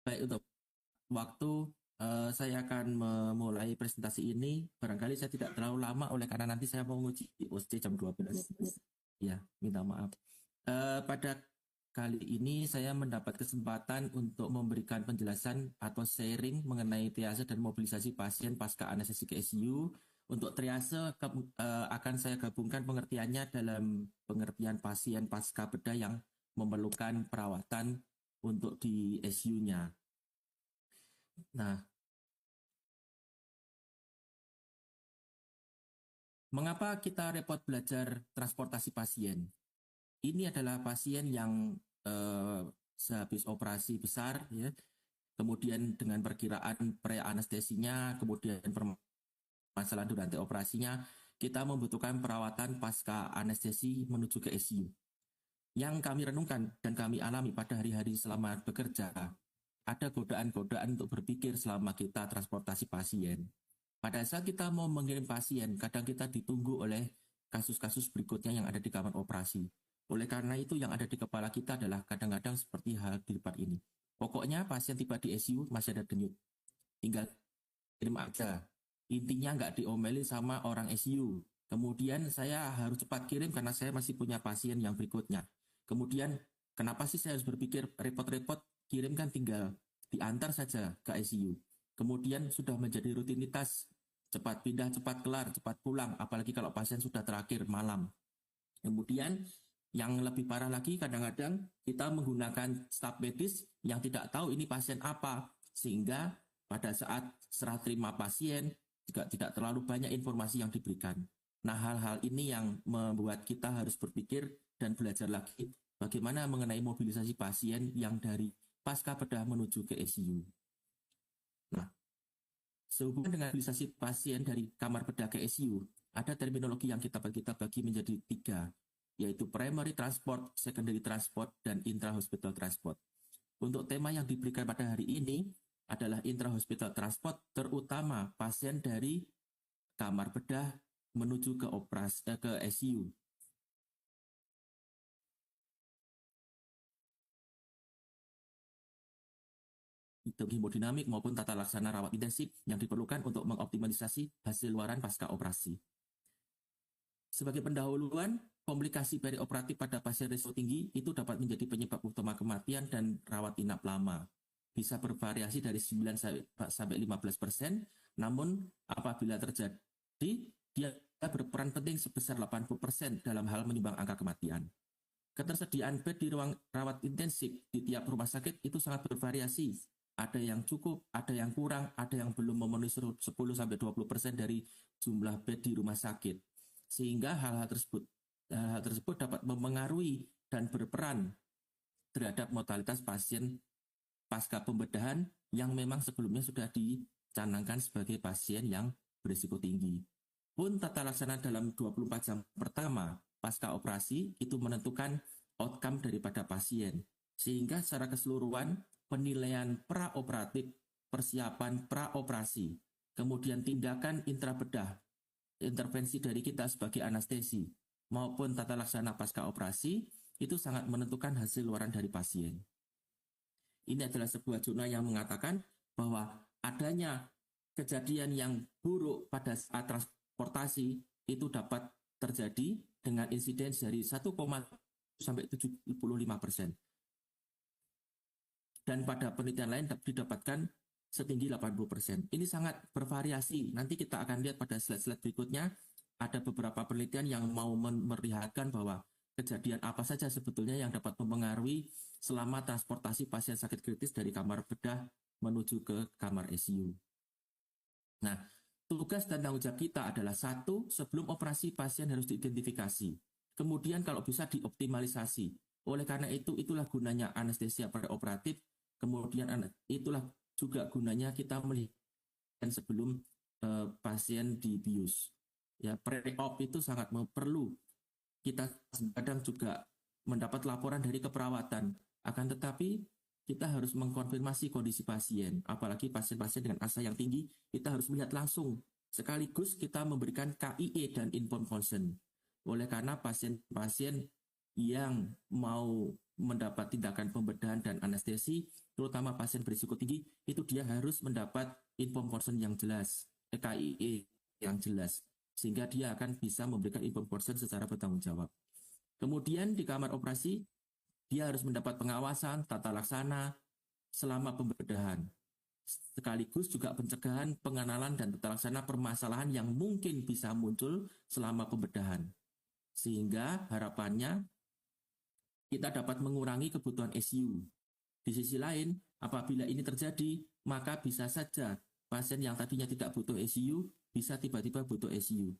Baik, untuk waktu saya akan memulai presentasi ini. Barangkali saya tidak terlalu lama oleh karena nanti saya mau menguji di OSCE jam 12. Ya, minta maaf. Pada kali ini saya mendapat kesempatan untuk memberikan penjelasan atau sharing mengenai triase dan mobilisasi pasien pasca anestesi ke ICU. Untuk triase akan saya gabungkan pengertiannya dalam pengertian pasien pasca bedah yang memerlukan perawatan untuk di ICU-nya. Nah, mengapa kita repot belajar transportasi pasien? Ini adalah pasien yang sehabis operasi besar, ya, kemudian dengan perkiraan pre-anestesinya, kemudian permasalahan durasi operasinya, kita membutuhkan perawatan pasca anestesi menuju ke ICU. Yang kami renungkan dan kami alami pada hari-hari selama bekerja, ada godaan-godaan untuk berpikir selama kita transportasi pasien. Pada saat kita mau mengirim pasien, kadang kita ditunggu oleh kasus-kasus berikutnya yang ada di kamar operasi. Oleh karena itu yang ada di kepala kita adalah kadang-kadang seperti hal di depan ini. Pokoknya pasien tiba di ICU masih ada denyut. Tinggal kirim aja. Intinya nggak diomeli sama orang ICU. Kemudian saya harus cepat kirim karena saya masih punya pasien yang berikutnya. Kemudian kenapa sih saya harus berpikir repot-repot, kirim kan tinggal diantar saja ke ICU. Kemudian sudah menjadi rutinitas, cepat pindah, cepat kelar, cepat pulang, apalagi kalau pasien sudah terakhir malam. Kemudian yang lebih parah lagi kadang-kadang kita menggunakan staf medis yang tidak tahu ini pasien apa, sehingga pada saat serah terima pasien juga tidak terlalu banyak informasi yang diberikan. Nah, hal-hal ini yang membuat kita harus berpikir dan belajar lagi bagaimana mengenai mobilisasi pasien yang dari pasca bedah menuju ke ICU. Nah, sehubungan dengan mobilisasi pasien dari kamar bedah ke ICU, ada terminologi yang kita bagi menjadi 3, yaitu primary transport, secondary transport, dan intra-hospital transport. Untuk tema yang diberikan pada hari ini adalah intra-hospital transport, terutama pasien dari kamar bedah menuju ke ICU. Itu hemodinamik maupun tata laksana rawat intensif yang diperlukan untuk mengoptimalisasi hasil luaran pasca operasi. Sebagai pendahuluan, komplikasi perioperatif pada pasien risiko tinggi itu dapat menjadi penyebab utama kematian dan rawat inap lama. Bisa bervariasi dari 9 sampai 15%, namun apabila terjadi, dia berperan penting sebesar 80% dalam hal menimbang angka kematian. Ketersediaan bed di ruang rawat intensif di tiap rumah sakit itu sangat bervariasi. Ada yang cukup, ada yang kurang, ada yang belum memenuhi 10-20% dari jumlah bed di rumah sakit. Sehingga hal-hal tersebut dapat memengaruhi dan berperan terhadap mortalitas pasien pasca pembedahan yang memang sebelumnya sudah dicanangkan sebagai pasien yang berisiko tinggi. Pun tata laksana dalam 24 jam pertama pasca operasi itu menentukan outcome daripada pasien. Sehingga secara keseluruhan penilaian praoperatif, persiapan praoperasi, kemudian tindakan intrabedah, intervensi dari kita sebagai anestesi, maupun tata laksana pasca operasi, itu sangat menentukan hasil luaran dari pasien. Ini adalah sebuah jurnal yang mengatakan bahwa adanya kejadian yang buruk pada saat transportasi itu dapat terjadi dengan insiden dari 1, sampai 75%. Dan pada penelitian lain didapatkan setinggi 80%. Ini sangat bervariasi. Nanti kita akan lihat pada slide-slide berikutnya, ada beberapa penelitian yang mau memperlihatkan bahwa kejadian apa saja sebetulnya yang dapat mempengaruhi selama transportasi pasien sakit kritis dari kamar bedah menuju ke kamar ICU. Nah, tugas dan tanggung jawab kita adalah 1, sebelum operasi pasien harus diidentifikasi. Kemudian kalau bisa dioptimalisasi. Oleh karena itu, itulah gunanya anestesia preoperatif. Kemudian itulah juga gunanya kita melihat sebelum pasien dibius. Ya, pre-op itu sangat perlu. Kita kadang juga mendapat laporan dari keperawatan. Akan tetapi kita harus mengkonfirmasi kondisi pasien. Apalagi pasien-pasien dengan asa yang tinggi, kita harus melihat langsung. Sekaligus kita memberikan KIE dan informed consent. Oleh karena pasien-pasien yang mau mendapat tindakan pembedahan dan anestesi, terutama pasien berisiko tinggi, itu dia harus mendapat informed consent yang jelas, KIE yang jelas, sehingga dia akan bisa memberikan informed consent secara bertanggung jawab. Kemudian di kamar operasi, dia harus mendapat pengawasan, tata laksana selama pembedahan. Sekaligus juga pencegahan, pengenalan, dan tata laksana permasalahan yang mungkin bisa muncul selama pembedahan. Sehingga harapannya kita dapat mengurangi kebutuhan ICU. Di sisi lain, apabila ini terjadi, maka bisa saja pasien yang tadinya tidak butuh ICU bisa tiba-tiba butuh ICU.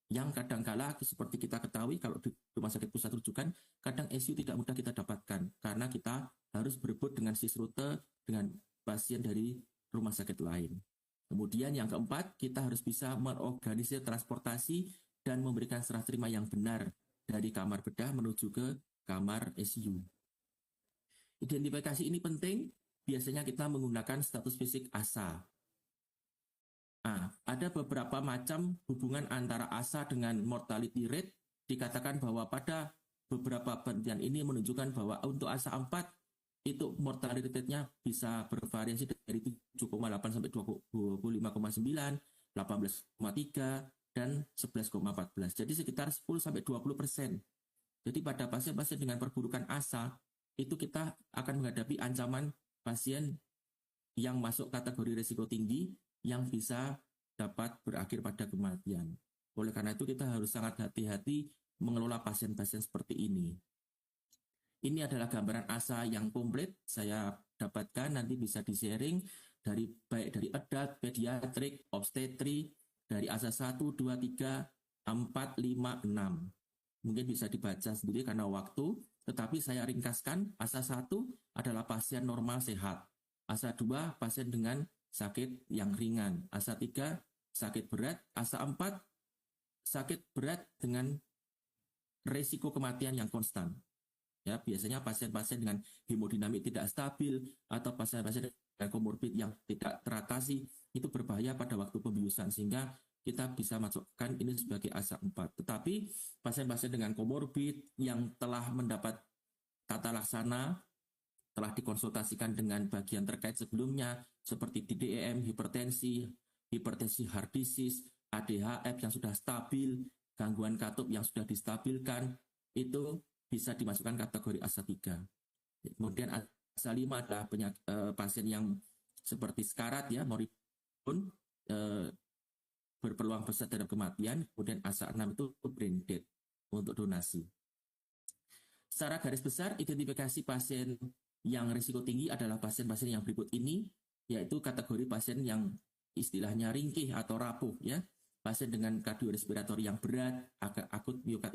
Yang kadangkala seperti kita ketahui kalau di rumah sakit pusat rujukan, kadang ICU tidak mudah kita dapatkan karena kita harus berebut dengan sisrute dengan pasien dari rumah sakit lain. Kemudian yang keempat, kita harus bisa mengorganisir transportasi dan memberikan serah terima yang benar dari kamar bedah menuju ke kamar ICU. Identifikasi ini penting, biasanya kita menggunakan status fisik ASA. Nah, ada beberapa macam hubungan antara ASA dengan mortality rate. Dikatakan bahwa pada beberapa penelitian ini menunjukkan bahwa untuk ASA 4 itu mortality rate-nya bisa bervariasi dari 7,8 sampai 25,9, 18,3, dan 11,14. Jadi sekitar 10 sampai 20%. Jadi pada pasien-pasien dengan perburukan ASA, itu kita akan menghadapi ancaman pasien yang masuk kategori risiko tinggi yang bisa dapat berakhir pada kematian. Oleh karena itu kita harus sangat hati-hati mengelola pasien-pasien seperti ini. Ini adalah gambaran ASA yang komplit saya dapatkan, nanti bisa di-sharing dari baik dari adult, pediatrik, obstetri, dari ASA 1, 2, 3, 4, 5, 6. Mungkin bisa dibaca sendiri karena waktu, tetapi saya ringkaskan. ASA 1 adalah pasien normal sehat. ASA 2 pasien dengan sakit yang ringan. ASA 3 sakit berat. ASA 4 sakit berat dengan resiko kematian yang konstan. Ya, biasanya pasien-pasien dengan hemodinamik tidak stabil atau pasien-pasien dengan komorbid yang tidak teratasi itu berbahaya pada waktu pembiusan, sehingga kita bisa masukkan ini sebagai ASA 4. Tetapi pasien-pasien dengan komorbid yang telah mendapat tata laksana, telah dikonsultasikan dengan bagian terkait sebelumnya, seperti DDEM, hipertensi heart disease, ADHF yang sudah stabil, gangguan katup yang sudah distabilkan, itu bisa dimasukkan kategori ASA 3. Kemudian ASA 5 adalah pasien yang seperti sekarat, ya, moribund, berpeluang besar terhadap kematian. Kemudian ASA 6 itu brain dead untuk donasi. Secara garis besar, identifikasi pasien yang risiko tinggi adalah pasien-pasien yang berikut ini, yaitu kategori pasien yang istilahnya ringkih atau rapuh, ya. Pasien dengan kardiorespiratori yang berat, akut miokard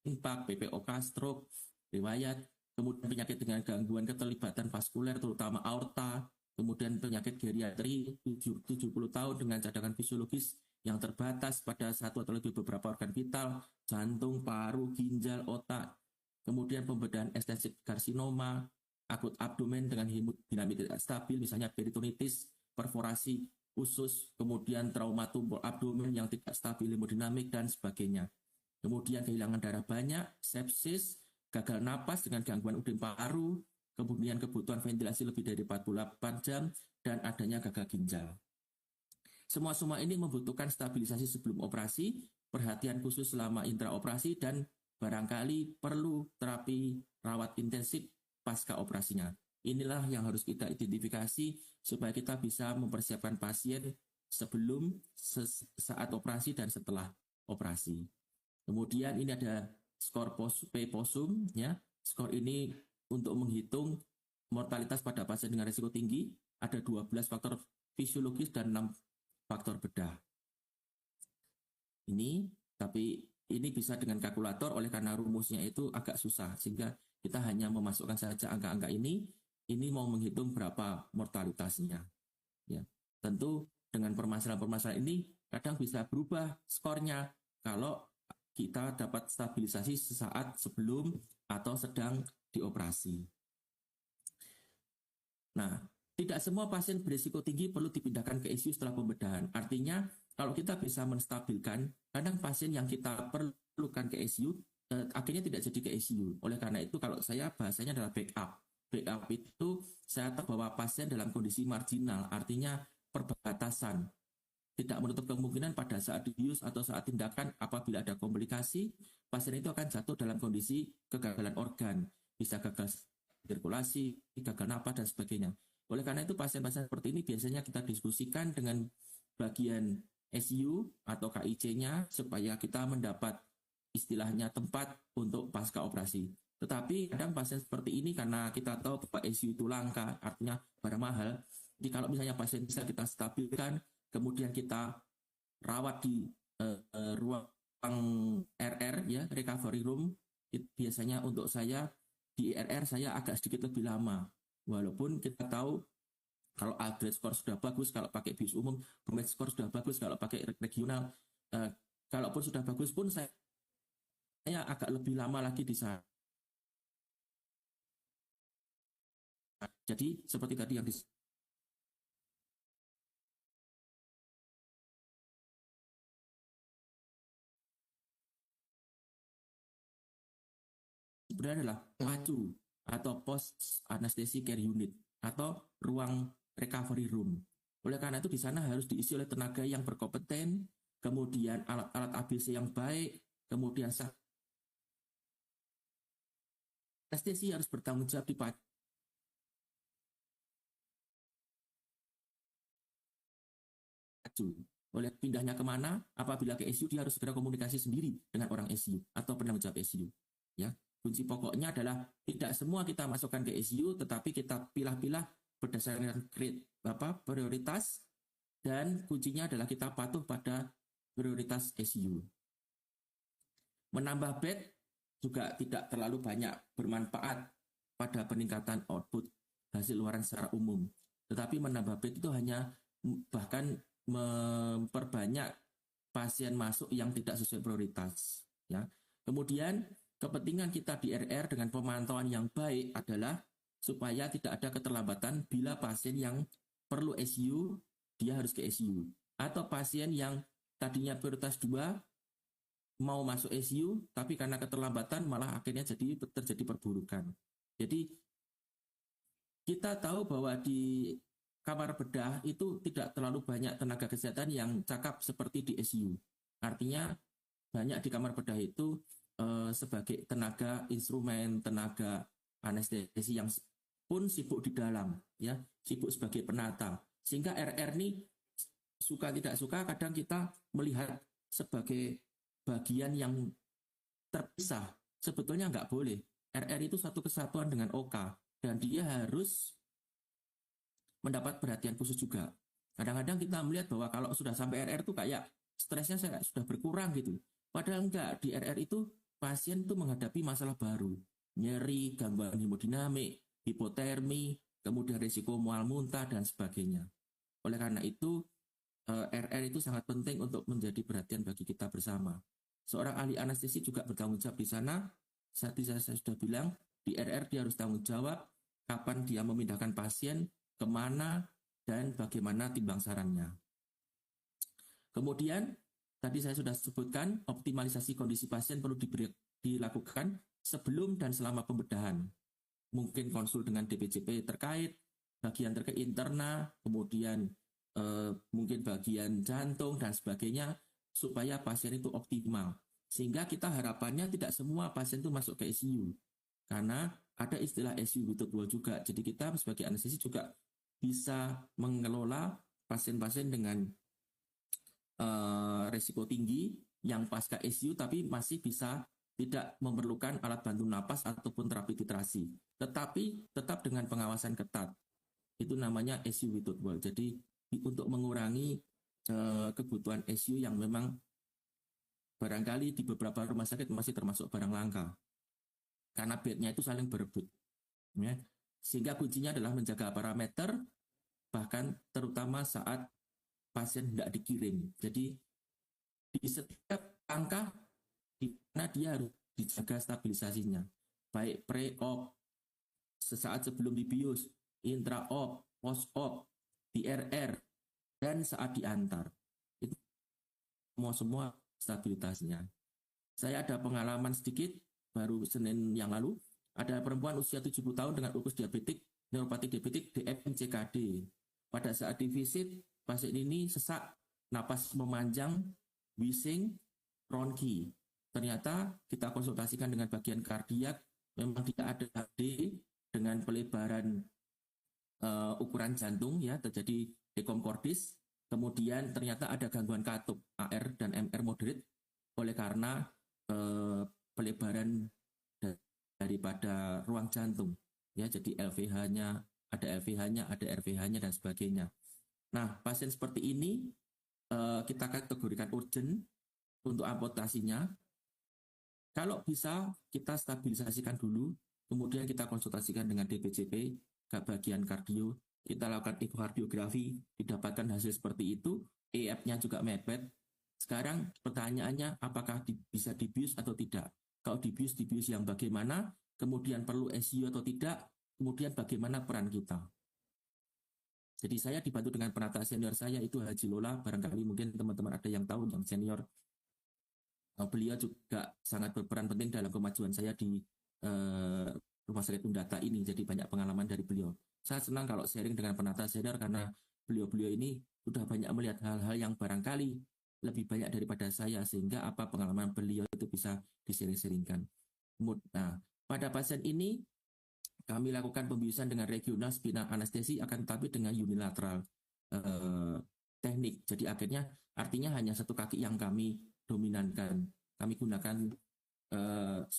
infark, PPOK, stroke, riwayat, kemudian penyakit dengan gangguan keterlibatan vaskuler terutama aorta, kemudian penyakit geriatri 70 tahun dengan cadangan fisiologis yang terbatas pada satu atau lebih beberapa organ vital, jantung, paru, ginjal, otak, kemudian pembedahan ekstensif karsinoma, akut abdomen dengan hemodinamik tidak stabil, misalnya peritonitis, perforasi usus, kemudian trauma tumpul abdomen yang tidak stabil hemodinamik, dan sebagainya. Kemudian kehilangan darah banyak, sepsis, gagal napas dengan gangguan udin paru, kemudian kebutuhan ventilasi lebih dari 48 jam, dan adanya gagal ginjal. Semua ini membutuhkan stabilisasi sebelum operasi, perhatian khusus selama intraoperasi, dan barangkali perlu terapi rawat intensif pasca operasinya. Inilah yang harus kita identifikasi supaya kita bisa mempersiapkan pasien sebelum, saat operasi, dan setelah operasi. Kemudian ini ada skor P-POSUM, ya. Skor ini untuk menghitung mortalitas pada pasien dengan risiko tinggi. Ada 12 faktor fisiologis dan 6 faktor bedah. Tapi ini bisa dengan kalkulator, oleh karena rumusnya itu agak susah, sehingga kita hanya memasukkan saja angka-angka ini mau menghitung berapa mortalitasnya. Ya. Tentu dengan permasalahan-permasalahan ini kadang bisa berubah skornya kalau kita dapat stabilisasi sesaat sebelum atau sedang dioperasi. Nah, tidak semua pasien berisiko tinggi perlu dipindahkan ke ICU setelah pembedahan. Artinya, kalau kita bisa menstabilkan, kadang pasien yang kita perlukan ke ICU akhirnya tidak jadi ke ICU. Oleh karena itu kalau saya bahasanya adalah backup. Backup itu saya tahu bahwa pasien dalam kondisi marginal, artinya perbatasan, tidak menutup kemungkinan pada saat dibius atau saat tindakan apabila ada komplikasi, pasien itu akan jatuh dalam kondisi kegagalan organ, bisa gagal sirkulasi, gagal napas dan sebagainya. Oleh karena itu pasien-pasien seperti ini biasanya kita diskusikan dengan bagian SU atau KIC-nya supaya kita mendapat istilahnya tempat untuk pasca operasi. Tetapi kadang pasien seperti ini karena kita tahu bahwa SU itu langka, artinya barang mahal. Jadi kalau misalnya pasien bisa kita stabilkan, kemudian kita rawat di ruang RR ya, recovery room, biasanya untuk saya di RR saya agak sedikit lebih lama. Walaupun kita tahu kalau upgrade score sudah bagus, kalau pakai bis umum, Promed score sudah bagus, kalau pakai regional, kalaupun sudah bagus pun saya agak lebih lama lagi di sana. Jadi seperti tadi yang sebenarnya adalah PACU atau post anesthesia care unit atau ruang recovery room. Oleh karena itu di sana harus diisi oleh tenaga yang berkompeten, kemudian alat-alat ABC yang baik, kemudian anestesi harus bertanggung jawab di PACU. Oleh pindahnya kemana, apabila ke ICU dia harus segera komunikasi sendiri dengan orang ICU atau penanggung jawab ICU. Ya, kunci pokoknya adalah tidak semua kita masukkan ke ICU, tetapi kita pilah-pilah berdasarkan prioritas, dan kuncinya adalah kita patuh pada prioritas ICU. Menambah bed juga tidak terlalu banyak bermanfaat pada peningkatan output hasil luaran secara umum. Tetapi menambah bed itu hanya bahkan memperbanyak pasien masuk yang tidak sesuai prioritas. Ya. Kemudian kepentingan kita di RR dengan pemantauan yang baik adalah supaya tidak ada keterlambatan bila pasien yang perlu ICU, dia harus ke ICU. Atau pasien yang tadinya prioritas 2 mau masuk ICU, tapi karena keterlambatan malah akhirnya terjadi perburukan. Jadi kita tahu bahwa di kamar bedah itu tidak terlalu banyak tenaga kesehatan yang cakap seperti di ICU. Artinya banyak di kamar bedah itu sebagai tenaga instrumen, tenaga anestesi yang pun sibuk di dalam, ya, sibuk sebagai penata. Sehingga RR ini suka tidak suka kadang kita melihat sebagai bagian yang terpisah. Sebetulnya nggak boleh. RR itu satu kesatuan dengan OK dan dia harus mendapat perhatian khusus juga. Kadang-kadang kita melihat bahwa kalau sudah sampai RR itu kayak stresnya saya sudah berkurang gitu. Padahal enggak, di RR itu pasien itu menghadapi masalah baru. Nyeri, gangguan hemodinamik, hipotermi, kemudian risiko mual muntah, dan sebagainya. Oleh karena itu, RR itu sangat penting untuk menjadi perhatian bagi kita bersama. Seorang ahli anestesi juga bertanggung jawab di sana. Saat saya sudah bilang, di RR dia harus tanggung jawab kapan dia memindahkan pasien, kemana, dan bagaimana timbang sarannya. Kemudian, tadi saya sudah sebutkan, optimalisasi kondisi pasien perlu dilakukan sebelum dan selama pembedahan. Mungkin konsul dengan DPJP terkait, bagian terkait interna, kemudian mungkin bagian jantung, dan sebagainya, supaya pasien itu optimal. Sehingga kita harapannya tidak semua pasien itu masuk ke ICU. Karena ada istilah ICU without wall juga. Jadi kita sebagai anestesi juga bisa mengelola pasien-pasien dengan risiko tinggi yang pasca ICU tapi masih bisa tidak memerlukan alat bantu napas ataupun terapi titrasi. Tetapi tetap dengan pengawasan ketat. Itu namanya ICU without wall. Jadi untuk mengurangi kebutuhan ICU yang memang barangkali di beberapa rumah sakit masih termasuk barang langka. Karena bednya itu saling berebut. Ya. Sehingga kuncinya adalah menjaga parameter, bahkan terutama saat pasien tidak dikirim. Jadi di setiap angka di mana dia harus dijaga stabilisasinya. Baik pre-op, sesaat sebelum dibius, intra-op, post-op, di RR, dan saat diantar. Itu semua stabilitasnya. Saya ada pengalaman sedikit, baru Senin yang lalu, ada perempuan usia 70 tahun dengan ulkus diabetik, neuropati diabetik, DMCKD. Pada saat divisit, pasien ini sesak, napas memanjang, bising, ronki. Ternyata kita konsultasikan dengan bagian kardiak, memang tidak ada HD dengan pelebaran ukuran jantung, ya, terjadi dekomkordis. Kemudian ternyata ada gangguan katup AR dan MR moderate oleh karena pelebaran daripada ruang jantung, ya, jadi LVH-nya ada LVH-nya, ada RVH-nya dan sebagainya. Nah, pasien seperti ini kita kategorikan urgent untuk amputasinya. Kalau bisa kita stabilisasikan dulu, kemudian kita konsultasikan dengan DPCP ke bagian kardio, kita lakukan ekokardiografi, didapatkan hasil seperti itu, EF-nya juga mepet. Sekarang pertanyaannya apakah bisa dibius atau tidak? Kalau dibius yang bagaimana, kemudian perlu SU atau tidak, kemudian bagaimana peran kita. Jadi saya dibantu dengan penata senior saya itu Haji Lola, barangkali mungkin teman-teman ada yang tahu yang senior. Beliau juga sangat berperan penting dalam kemajuan saya di Rumah Sakit Undata ini, jadi banyak pengalaman dari beliau. Saya senang kalau sharing dengan penata senior karena beliau-beliau ini sudah banyak melihat hal-hal yang barangkali lebih banyak daripada saya, sehingga apa pengalaman beliau itu bisa disering-seringkan. Nah, pada pasien ini kami lakukan pembiusan dengan regional spinal anestesi, akan tetapi dengan unilateral teknik. Jadi akhirnya artinya hanya satu kaki yang kami dominankan. Kami gunakan 10,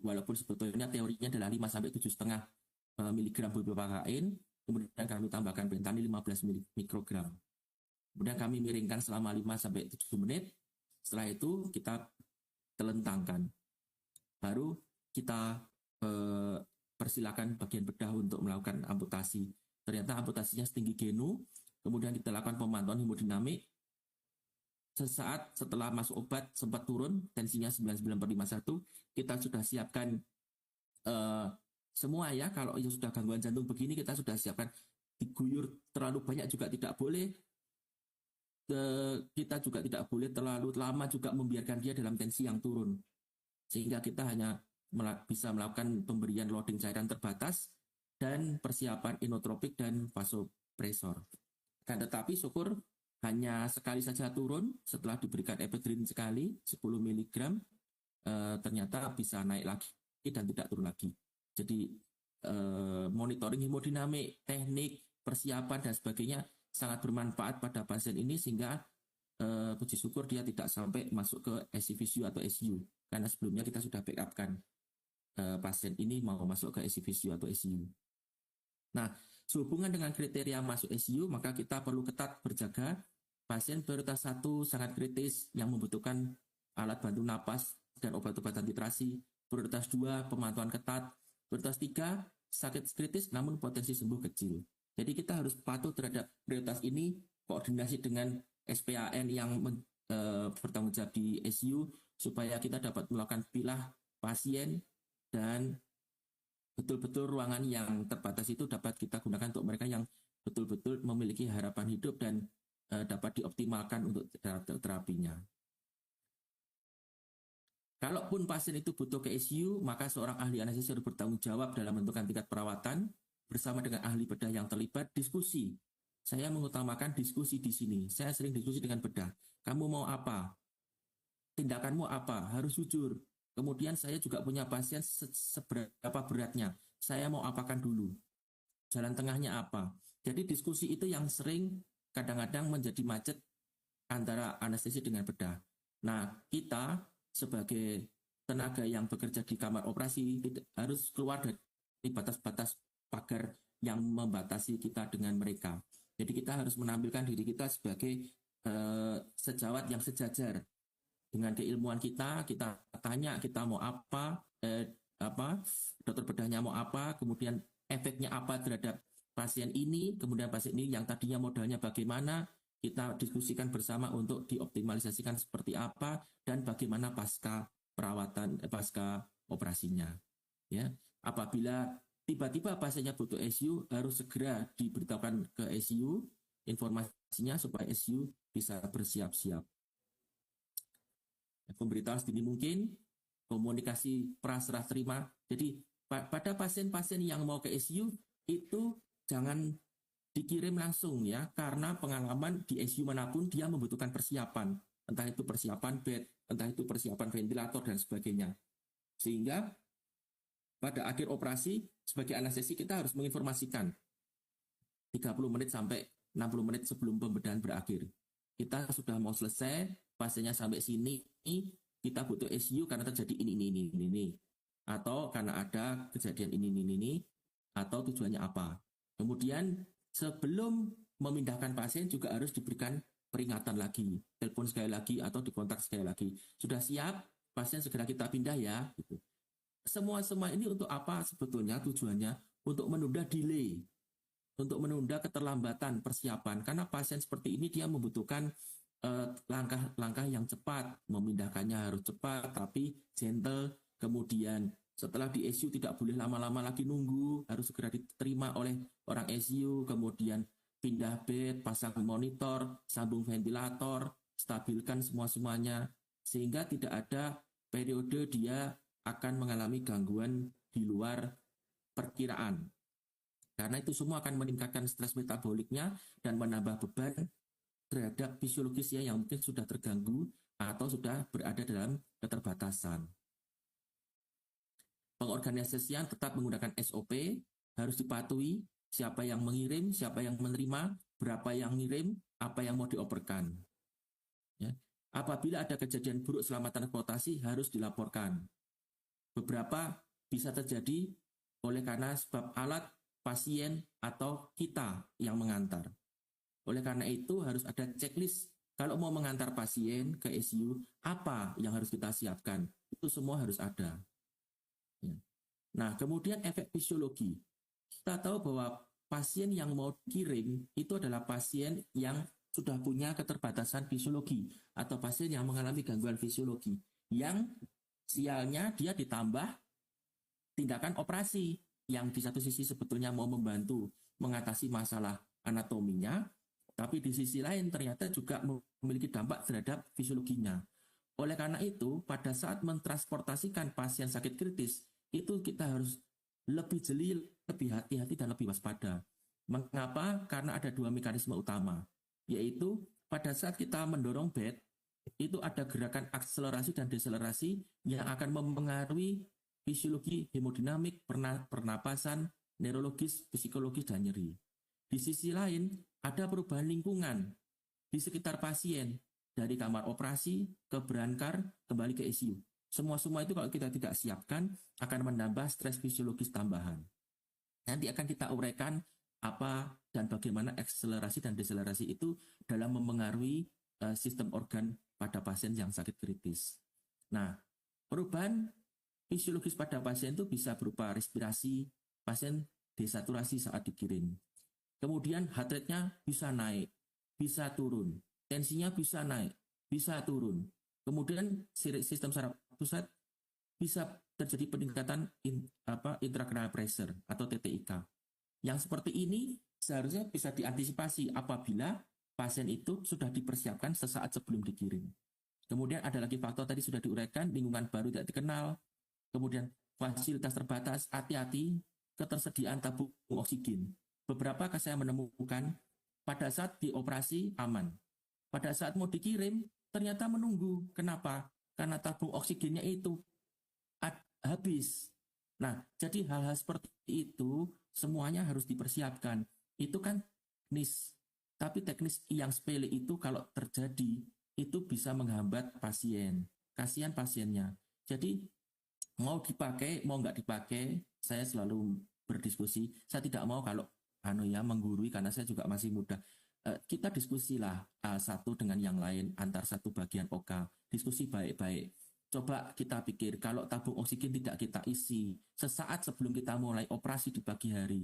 walaupun sebetulnya teorinya adalah 5-7,5 miligram bupropion, kemudian kami tambahkan bentanil 15 mikrogram. Kemudian kami miringkan selama 5-7 menit. Setelah itu kita telentangkan. Baru kita persilakan bagian bedah untuk melakukan amputasi. Ternyata amputasinya setinggi genu. Kemudian kita lakukan pemantauan hemodinamik. Sesaat setelah masuk obat sempat turun, tensinya 99/51. Kita sudah siapkan semua, ya. Kalau sudah gangguan jantung begini, kita sudah siapkan. Diguyur terlalu banyak juga tidak boleh. Kita juga tidak boleh terlalu lama juga membiarkan dia dalam tensi yang turun, sehingga kita hanya bisa melakukan pemberian loading cairan terbatas dan persiapan inotropik dan vasopresor. Kan tetapi syukur hanya sekali saja turun setelah diberikan epidrin sekali 10 mg, ternyata bisa naik lagi dan tidak turun lagi. Jadi monitoring hemodinamik, teknik, persiapan dan sebagainya sangat bermanfaat pada pasien ini, sehingga puji syukur dia tidak sampai masuk ke ICU atau SU, karena sebelumnya kita sudah backupkan pasien ini mau masuk ke ICU atau SU. Nah, sehubungan dengan kriteria masuk ICU, maka kita perlu ketat berjaga. Pasien prioritas 1 sangat kritis yang membutuhkan alat bantu napas dan obat-obatan titrasi. Prioritas 2 pemantauan ketat. Prioritas 3 sakit kritis namun potensi sembuh kecil. Jadi kita harus patuh terhadap prioritas ini, koordinasi dengan SPAN yang bertanggung jawab di ICU, supaya kita dapat melakukan pilah pasien dan betul-betul ruangan yang terbatas itu dapat kita gunakan untuk mereka yang betul-betul memiliki harapan hidup dan dapat dioptimalkan untuk terapinya. Kalaupun pasien itu butuh ke ICU, maka seorang ahli anestesi harus bertanggung jawab dalam menentukan tingkat perawatan bersama dengan ahli bedah yang terlibat. Diskusi. Saya mengutamakan diskusi di sini. Saya sering diskusi dengan bedah. Kamu mau apa? Tindakanmu apa? Harus jujur. Kemudian saya juga punya pasien seberapa beratnya. Saya mau apakan dulu. Jalan tengahnya apa? Jadi diskusi itu yang sering kadang-kadang menjadi macet antara anestesi dengan bedah. Nah, kita sebagai tenaga yang bekerja di kamar operasi harus keluar dari batas-batas pagar yang membatasi kita dengan mereka. Jadi kita harus menampilkan diri kita sebagai sejawat yang sejajar dengan keilmuan kita. Kita tanya kita mau apa, dokter bedahnya mau apa, kemudian efeknya apa terhadap pasien ini, kemudian pasien ini yang tadinya modalnya bagaimana, kita diskusikan bersama untuk dioptimalisasikan seperti apa dan bagaimana pasca perawatan, pasca operasinya. Ya, apabila tiba-tiba pasiennya butuh ICU, harus segera diberitahukan ke ICU informasinya supaya ICU bisa bersiap-siap. Pemberitahuan sedini mungkin, komunikasi praserah terima. Jadi pada pasien-pasien yang mau ke ICU itu jangan dikirim langsung ya, karena pengalaman di ICU manapun dia membutuhkan persiapan, entah itu persiapan bed, entah itu persiapan ventilator dan sebagainya. Sehingga pada akhir operasi sebagai anestesi kita harus menginformasikan 30 menit sampai 60 menit sebelum pembedahan berakhir. Kita sudah mau selesai, pasiennya sampai sini, kita butuh ICU karena terjadi ini. Atau karena ada kejadian ini, atau tujuannya apa. Kemudian sebelum memindahkan pasien juga harus diberikan peringatan lagi, telepon sekali lagi atau dikontak sekali lagi. Sudah siap, pasien segera kita pindah ya. Gitu. Semua ini untuk apa sebetulnya tujuannya? Untuk menunda delay, untuk menunda keterlambatan persiapan. Karena pasien seperti ini dia membutuhkan langkah-langkah yang cepat, memindahkannya harus cepat, tapi gentle. Kemudian setelah di ICU tidak boleh lama-lama lagi nunggu, harus segera diterima oleh orang ICU, kemudian pindah bed, pasang monitor, sambung ventilator, stabilkan semuanya, sehingga tidak ada periode dia akan mengalami gangguan di luar perkiraan. Karena itu semua akan meningkatkan stres metaboliknya dan menambah beban terhadap fisiologisnya yang mungkin sudah terganggu atau sudah berada dalam keterbatasan. Pengorganisasian tetap menggunakan SOP, harus dipatuhi siapa yang mengirim, siapa yang menerima, berapa yang ngirim, apa yang mau dioperkan. Ya. Apabila ada kejadian buruk selama transportasi harus dilaporkan. Beberapa bisa terjadi oleh karena sebab alat, pasien, atau kita yang mengantar. Oleh karena itu harus ada checklist. Kalau mau mengantar pasien ke ICU, apa yang harus kita siapkan? Itu semua harus ada. Ya. Nah, kemudian efek fisiologi. Kita tahu bahwa pasien yang mau dikirim itu adalah pasien yang sudah punya keterbatasan fisiologi atau pasien yang mengalami gangguan fisiologi. Yang sialnya dia ditambah tindakan operasi yang di satu sisi sebetulnya mau membantu mengatasi masalah anatominya, tapi di sisi lain ternyata juga memiliki dampak terhadap fisiologinya. Oleh karena itu, pada saat mentransportasikan pasien sakit kritis, itu kita harus lebih jeli, lebih hati-hati, dan lebih waspada. Mengapa? Karena ada dua mekanisme utama, yaitu pada saat kita mendorong bed, itu ada gerakan akselerasi dan deselerasi yang akan mempengaruhi fisiologi, hemodinamik, pernapasan, neurologis, psikologis, dan nyeri. Di sisi lain, ada perubahan lingkungan di sekitar pasien, dari kamar operasi ke brankar, kembali ke ICU. Semua itu kalau kita tidak siapkan akan menambah stres fisiologis tambahan. Nanti akan kita uraikan apa dan bagaimana akselerasi dan deselerasi itu dalam mempengaruhi sistem organ pada pasien yang sakit kritis. Nah, perubahan fisiologis pada pasien itu bisa berupa respirasi, pasien desaturasi saat dikirim. Kemudian heart rate-nya bisa naik, bisa turun, tensinya bisa naik, bisa turun. Kemudian sistem saraf pusat bisa terjadi peningkatan intracranial pressure atau TTIK. Yang seperti ini seharusnya bisa diantisipasi apabila pasien itu sudah dipersiapkan sesaat sebelum dikirim. Kemudian ada lagi faktor tadi sudah diuraikan, lingkungan baru tidak dikenal, kemudian fasilitas terbatas, hati-hati, ketersediaan tabung oksigen. Beberapa saya menemukan pada saat dioperasi aman. Pada saat mau dikirim, ternyata menunggu. Kenapa? Karena tabung oksigennya itu habis. Nah, jadi hal-hal seperti itu semuanya harus dipersiapkan. Itu kan teknis. Tapi teknis yang sepele itu kalau terjadi, itu bisa menghambat pasien. Kasihan pasiennya. Jadi, mau dipakai, mau nggak dipakai, saya selalu berdiskusi. Saya tidak mau kalau menggurui karena saya juga masih muda. Kita diskusilah satu dengan yang lain antar satu bagian OK. Diskusi baik-baik. Coba kita pikir kalau tabung oksigen tidak kita isi sesaat sebelum kita mulai operasi di pagi hari.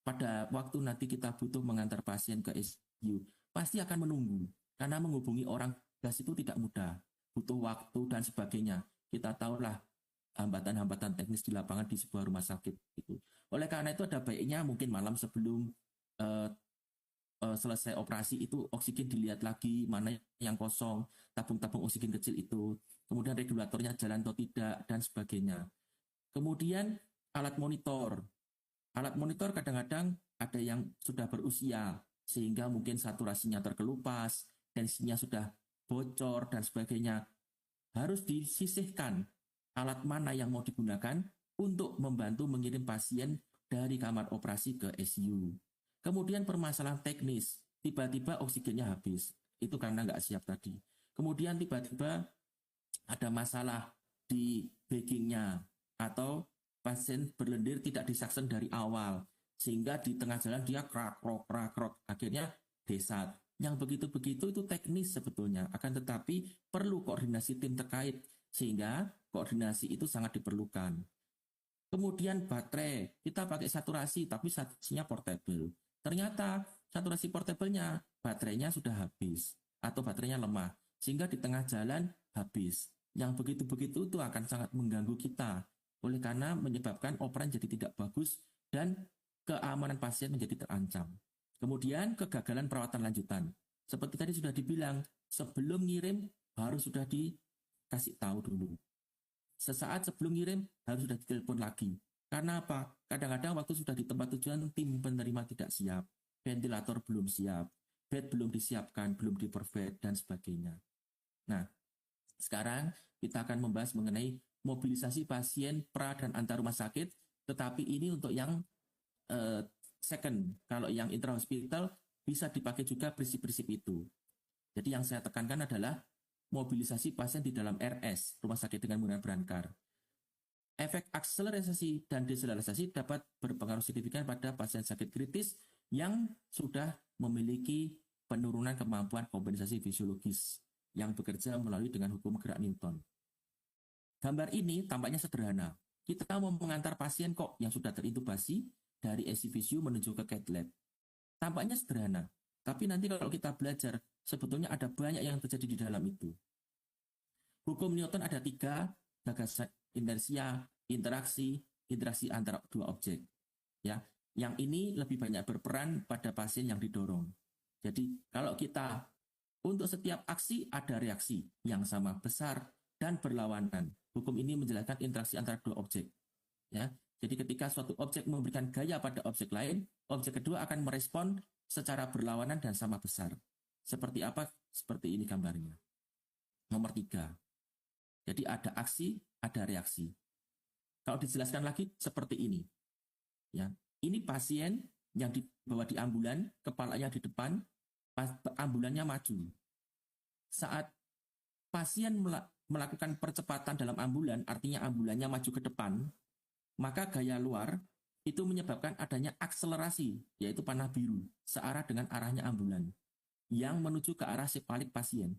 Pada waktu nanti kita butuh mengantar pasien ke ICU, pasti akan menunggu. Karena menghubungi orang gas itu tidak mudah. Butuh waktu dan sebagainya. Kita tahulah hambatan-hambatan teknis di lapangan di sebuah rumah sakit itu. Oleh karena itu ada baiknya mungkin malam sebelum selesai operasi itu oksigen dilihat lagi mana yang kosong, tabung-tabung oksigen kecil itu. kemudian regulatornya jalan atau tidak, dan sebagainya. Kemudian alat monitor. Alat monitor kadang-kadang ada yang sudah berusia, sehingga mungkin saturasinya terkelupas, tensinya sudah bocor, dan sebagainya. Harus disisihkan alat mana yang mau digunakan untuk membantu mengirim pasien dari kamar operasi ke ICU. Kemudian permasalahan teknis, tiba-tiba oksigennya habis. Itu karena nggak siap tadi. Kemudian tiba-tiba ada masalah di baggingnya, atau pasien berlendir tidak disaksen dari awal, sehingga di tengah jalan dia krak-krok, akhirnya desat. Yang begitu-begitu itu teknis sebetulnya, akan tetapi perlu koordinasi tim terkait, sehingga koordinasi itu sangat diperlukan. Kemudian baterai, kita pakai saturasi, tapi saturasinya portable. Ternyata saturasi portable-nya, baterainya sudah habis, atau baterainya lemah, sehingga di tengah jalan habis. Yang begitu-begitu itu akan sangat mengganggu kita, oleh karena menyebabkan operan jadi tidak bagus dan keamanan pasien menjadi terancam. Kemudian kegagalan perawatan lanjutan. Seperti tadi sudah dibilang, sebelum ngirim harus sudah dikasih tahu dulu. Sesaat sebelum ngirim harus sudah ditelepon lagi. Karena apa? Kadang-kadang waktu sudah di tempat tujuan tim penerima tidak siap, ventilator belum siap, bed belum disiapkan, belum dipervet, dan sebagainya. Nah, sekarang kita akan membahas mengenai mobilisasi pasien pra dan antar rumah sakit, tetapi ini untuk yang second. Kalau yang intra-hospital bisa dipakai juga prinsip-prinsip itu. Jadi yang saya tekankan adalah mobilisasi pasien di dalam RS, rumah sakit dengan menggunakan berangkar. Efek akselerasi dan deselerisasi dapat berpengaruh signifikan pada pasien sakit kritis yang sudah memiliki penurunan kemampuan kompensasi fisiologis yang bekerja melalui dengan hukum gerak Newton. Gambar ini tampaknya sederhana. Kita mau mengantar pasien kok yang sudah terintubasi dari ICU menuju ke cath lab. Tampaknya sederhana, tapi nanti kalau kita belajar, sebetulnya ada banyak yang terjadi di dalam itu. Hukum Newton ada 3, gagasan inersia, interaksi antara dua objek. Ya, yang ini lebih banyak berperan pada pasien yang didorong. Jadi kalau kita untuk setiap aksi ada reaksi yang sama besar dan berlawanan. Hukum ini menjelaskan interaksi antara dua objek. Ya, jadi ketika suatu objek memberikan gaya pada objek lain, objek kedua akan merespon secara berlawanan dan sama besar. Seperti apa? Seperti ini gambarnya. Nomor 3. Jadi ada aksi, ada reaksi. Kalau dijelaskan lagi seperti ini. Ya, ini pasien yang dibawa di ambulan, kepalanya di depan, ambulannya maju. Saat pasien melakukan percepatan dalam ambulan, artinya ambulannya maju ke depan, maka gaya luar itu menyebabkan adanya akselerasi, yaitu panah biru, searah dengan arahnya ambulan, yang menuju ke arah sepalik pasien.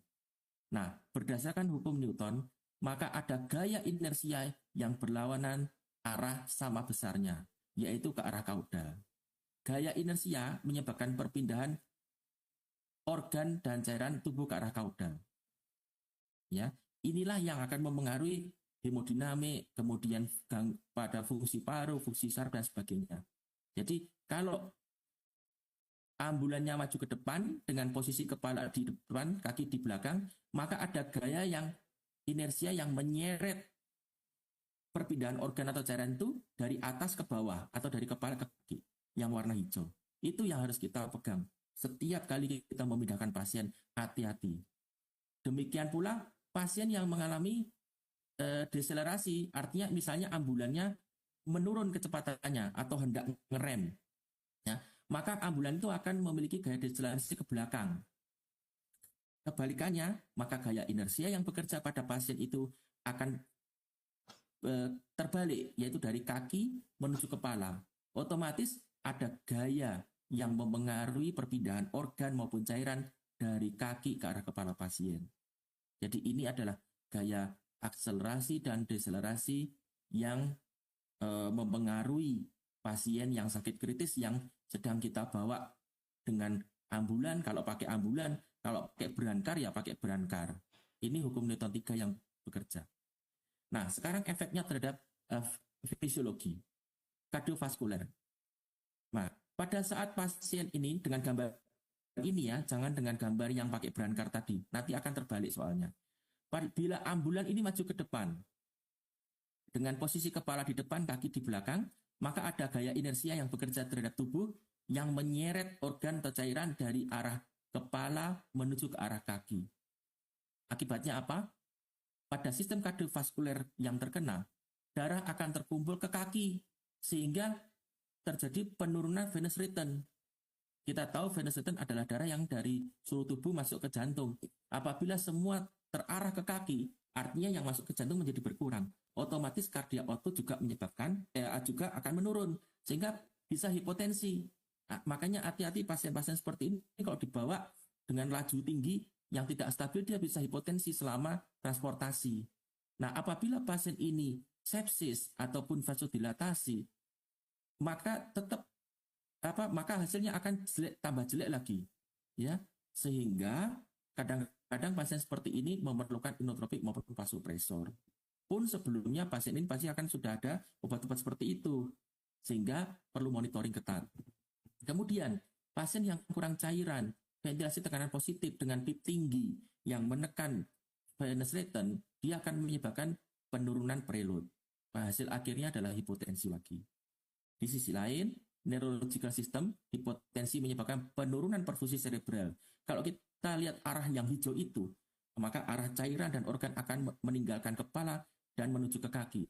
Nah, berdasarkan hukum Newton, maka ada gaya inersia yang berlawanan arah sama besarnya, yaitu ke arah kaudal. Gaya inersia menyebabkan perpindahan organ dan cairan tubuh ke arah kaudal. Ya, inilah yang akan memengaruhi hemodinamik, kemudian pada fungsi paru, fungsi saraf, dan sebagainya. Jadi kalau ambulannya maju ke depan dengan posisi kepala di depan, kaki di belakang, maka ada gaya yang inersia yang menyeret perpindahan organ atau cairan itu dari atas ke bawah atau dari kepala ke kaki yang warna hijau. Itu yang harus kita pegang. Setiap kali kita memindahkan pasien, hati-hati. Demikian pula pasien yang mengalami deselerasi, artinya misalnya ambulannya menurun kecepatannya atau hendak ngerem, ya, maka ambulan itu akan memiliki gaya deselerasi ke belakang. Kebalikannya, maka gaya inersia yang bekerja pada pasien itu akan terbalik, yaitu dari kaki menuju kepala. Otomatis ada gaya yang memengaruhi perpindahan organ maupun cairan dari kaki ke arah kepala pasien. Jadi ini adalah gaya akselerasi dan deselerasi yang mempengaruhi pasien yang sakit kritis yang sedang kita bawa dengan ambulan. Kalau pakai ambulan, kalau pakai berangkar ya pakai berangkar. Ini hukum Newton 3 yang bekerja. Nah, sekarang efeknya terhadap fisiologi kardiovaskuler. Nah, pada saat pasien ini dengan gambar ini ya, jangan dengan gambar yang pakai berangkar tadi. Nanti akan terbalik soalnya. Bila ambulan ini maju ke depan, dengan posisi kepala di depan, kaki di belakang, maka ada gaya inersia yang bekerja terhadap tubuh yang menyeret organ atau cairan dari arah kepala menuju ke arah kaki. Akibatnya apa? Pada sistem kardiovaskuler yang terkena, darah akan terkumpul ke kaki, sehingga terjadi penurunan venous return. Kita tahu venous return adalah darah yang dari seluruh tubuh masuk ke jantung. Apabila semua terarah ke kaki, artinya yang masuk ke jantung menjadi berkurang. Otomatis cardiac output juga menyebabkan juga akan menurun, sehingga bisa hipotensi. Nah, makanya hati-hati pasien-pasien seperti ini kalau dibawa dengan laju tinggi yang tidak stabil, dia bisa hipotensi selama transportasi. Nah, apabila pasien ini sepsis ataupun vasodilatasi, maka maka hasilnya akan tambah jelek lagi, ya, sehingga kadang-kadang pasien seperti ini memerlukan inotropik maupun vasopresor. Pun sebelumnya pasien ini pasti akan sudah ada obat-obat seperti itu, sehingga perlu monitoring ketat. Kemudian pasien yang kurang cairan, ventilasi tekanan positif dengan PIP tinggi yang menekan venous return, dia akan menyebabkan penurunan preload. Hasil akhirnya adalah hipotensi lagi. Di sisi lain, neurological system, hipotensi menyebabkan penurunan perfusi cerebral. Kalau kita lihat arah yang hijau itu, maka arah cairan dan organ akan meninggalkan kepala dan menuju ke kaki,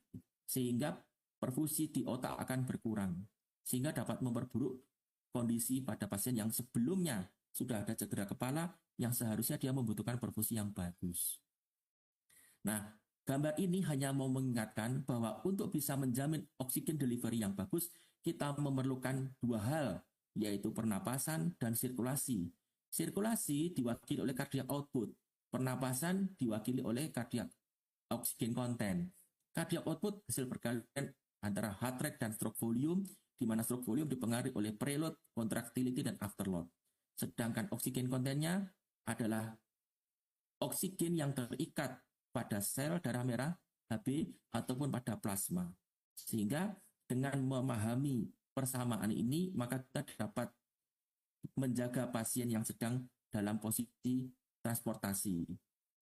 sehingga perfusi di otak akan berkurang, sehingga dapat memperburuk kondisi pada pasien yang sebelumnya sudah ada cedera kepala yang seharusnya dia membutuhkan perfusi yang bagus. Nah, gambar ini hanya mau mengingatkan bahwa untuk bisa menjamin oksigen delivery yang bagus, kita memerlukan dua hal, yaitu pernapasan dan sirkulasi. Sirkulasi diwakili oleh cardiac output, pernapasan diwakili oleh cardiac oksigen content. Cardiac output hasil perkalian antara heart rate dan stroke volume, di mana stroke volume dipengaruhi oleh preload, contractility, dan afterload. Sedangkan oksigen kontennya adalah oksigen yang terikat pada sel darah merah, HB, ataupun pada plasma. Sehingga dengan memahami persamaan ini, maka kita dapat menjaga pasien yang sedang dalam posisi transportasi.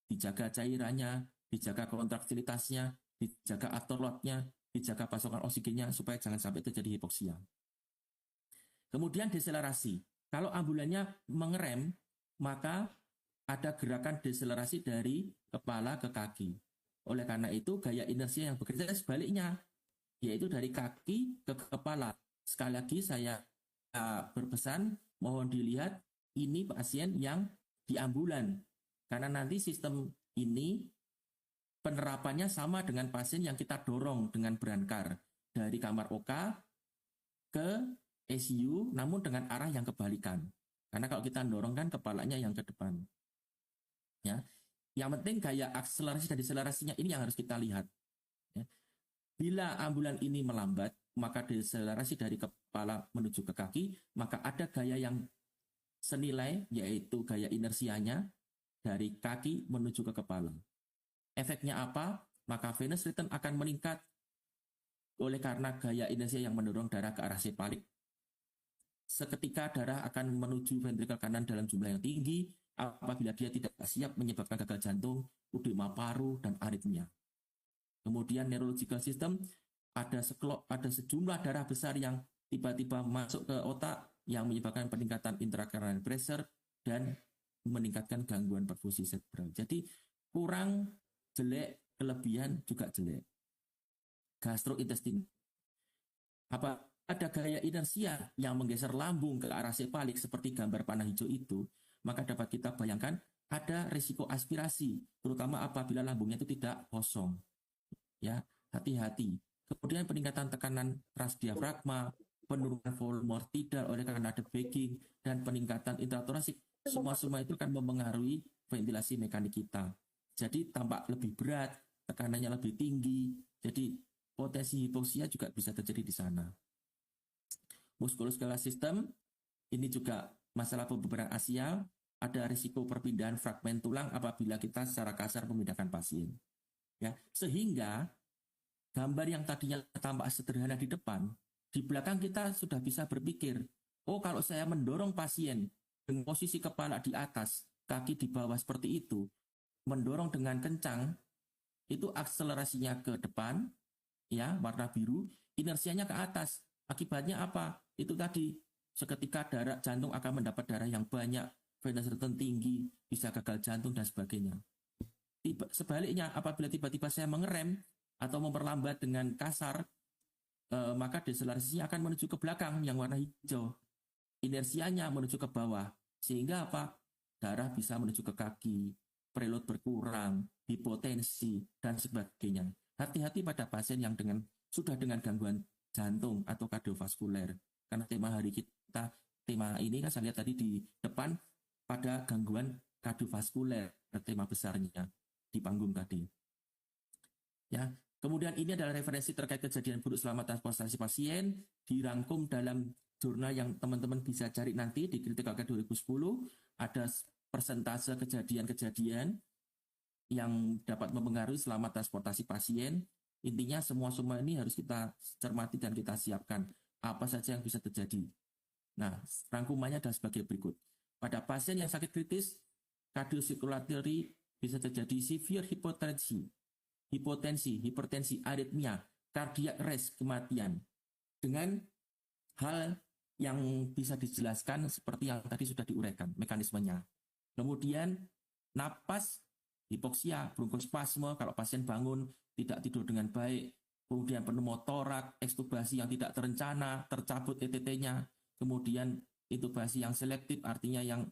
Dijaga cairannya, dijaga kontraktilitasnya, dijaga afterloadnya, dijaga pasokan oksigennya supaya jangan sampai terjadi hipoksia. Kemudian deselerasi. Kalau ambulannya mengerem, maka ada gerakan deselerasi dari kepala ke kaki. Oleh karena itu, gaya inersia yang bekerja sebaliknya, yaitu dari kaki ke kepala. Sekali lagi saya berpesan, mohon dilihat ini pasien yang di ambulan. Karena nanti sistem ini penerapannya sama dengan pasien yang kita dorong dengan brankar dari kamar OK ke ICU, namun dengan arah yang kebalikan. Karena kalau kita dorong kan kepalanya yang ke depan. Ya, yang penting gaya akselerasi dan deselerasinya ini yang harus kita lihat. Ya. Bila ambulan ini melambat, maka deselerasi dari kepala menuju ke kaki, maka ada gaya yang senilai, yaitu gaya inersianya dari kaki menuju ke kepala. Efeknya apa? Maka venous return akan meningkat oleh karena gaya inersia yang mendorong darah ke arah sepalik. Seketika darah akan menuju ventrikel kanan dalam jumlah yang tinggi, apabila dia tidak siap menyebabkan gagal jantung, edema paru, dan aritmia. Kemudian neurological system, ada sejumlah darah besar yang tiba-tiba masuk ke otak yang menyebabkan peningkatan intracranial pressure dan meningkatkan gangguan perfusi cerebral. Jadi kurang jelek, kelebihan juga jelek. Gastrointestin. Apa ada gaya inersia yang menggeser lambung ke arah sepalik seperti gambar panah hijau itu, maka dapat kita bayangkan ada risiko aspirasi, terutama apabila lambungnya itu tidak kosong. Ya, hati-hati. Kemudian peningkatan tekanan ras diafragma, penurunan volume mortidal oleh karena ada bagging, dan peningkatan intratorasik, semua itu akan mempengaruhi ventilasi mekanik kita. Jadi tampak lebih berat, tekanannya lebih tinggi, jadi potensi hipoksia juga bisa terjadi di sana. Muskuloskeletal system, ini juga masalah pembeberan aksial, ada risiko perpindahan fragmen tulang apabila kita secara kasar memindahkan pasien. Ya, sehingga gambar yang tadinya tampak sederhana di depan, di belakang kita sudah bisa berpikir, oh kalau saya mendorong pasien dengan posisi kepala di atas, kaki di bawah seperti itu, mendorong dengan kencang, itu akselerasinya ke depan, ya, warna biru, inersianya ke atas. Akibatnya apa? Itu tadi, seketika darah jantung akan mendapat darah yang banyak, venous return tinggi, bisa gagal jantung dan sebagainya. Sebaliknya, apabila tiba-tiba saya mengerem atau memperlambat dengan kasar, maka deselerasinya akan menuju ke belakang yang warna hijau. Inersianya menuju ke bawah. Sehingga apa? Darah bisa menuju ke kaki, preload berkurang, hipotensi, dan sebagainya. Hati-hati pada pasien yang sudah dengan gangguan jantung atau kardiovaskuler. Karena tema hari kita, tema ini kan saya lihat tadi di depan, pada gangguan kardiovaskuler, tema besarnya di panggung tadi. Ya, kemudian ini adalah referensi terkait kejadian buruk selama transportasi pasien, dirangkum dalam jurnal yang teman-teman bisa cari nanti di Critical Care 2010, ada persentase kejadian-kejadian yang dapat mempengaruhi selama transportasi pasien. Intinya semua ini harus kita cermati dan kita siapkan apa saja yang bisa terjadi. Nah, rangkumannya adalah sebagai berikut. Pada pasien yang sakit kritis, cardiocirculatory bisa terjadi severe hipertensi, aritmia, cardiac arrest, kematian. Dengan hal yang bisa dijelaskan seperti yang tadi sudah diuraikan mekanismenya. Kemudian napas, hipoksia, bronkospasme kalau pasien bangun tidak tidur dengan baik, kemudian pneumotorak, ekstubasi yang tidak terencana, tercabut ETT-nya, kemudian intubasi yang selektif artinya yang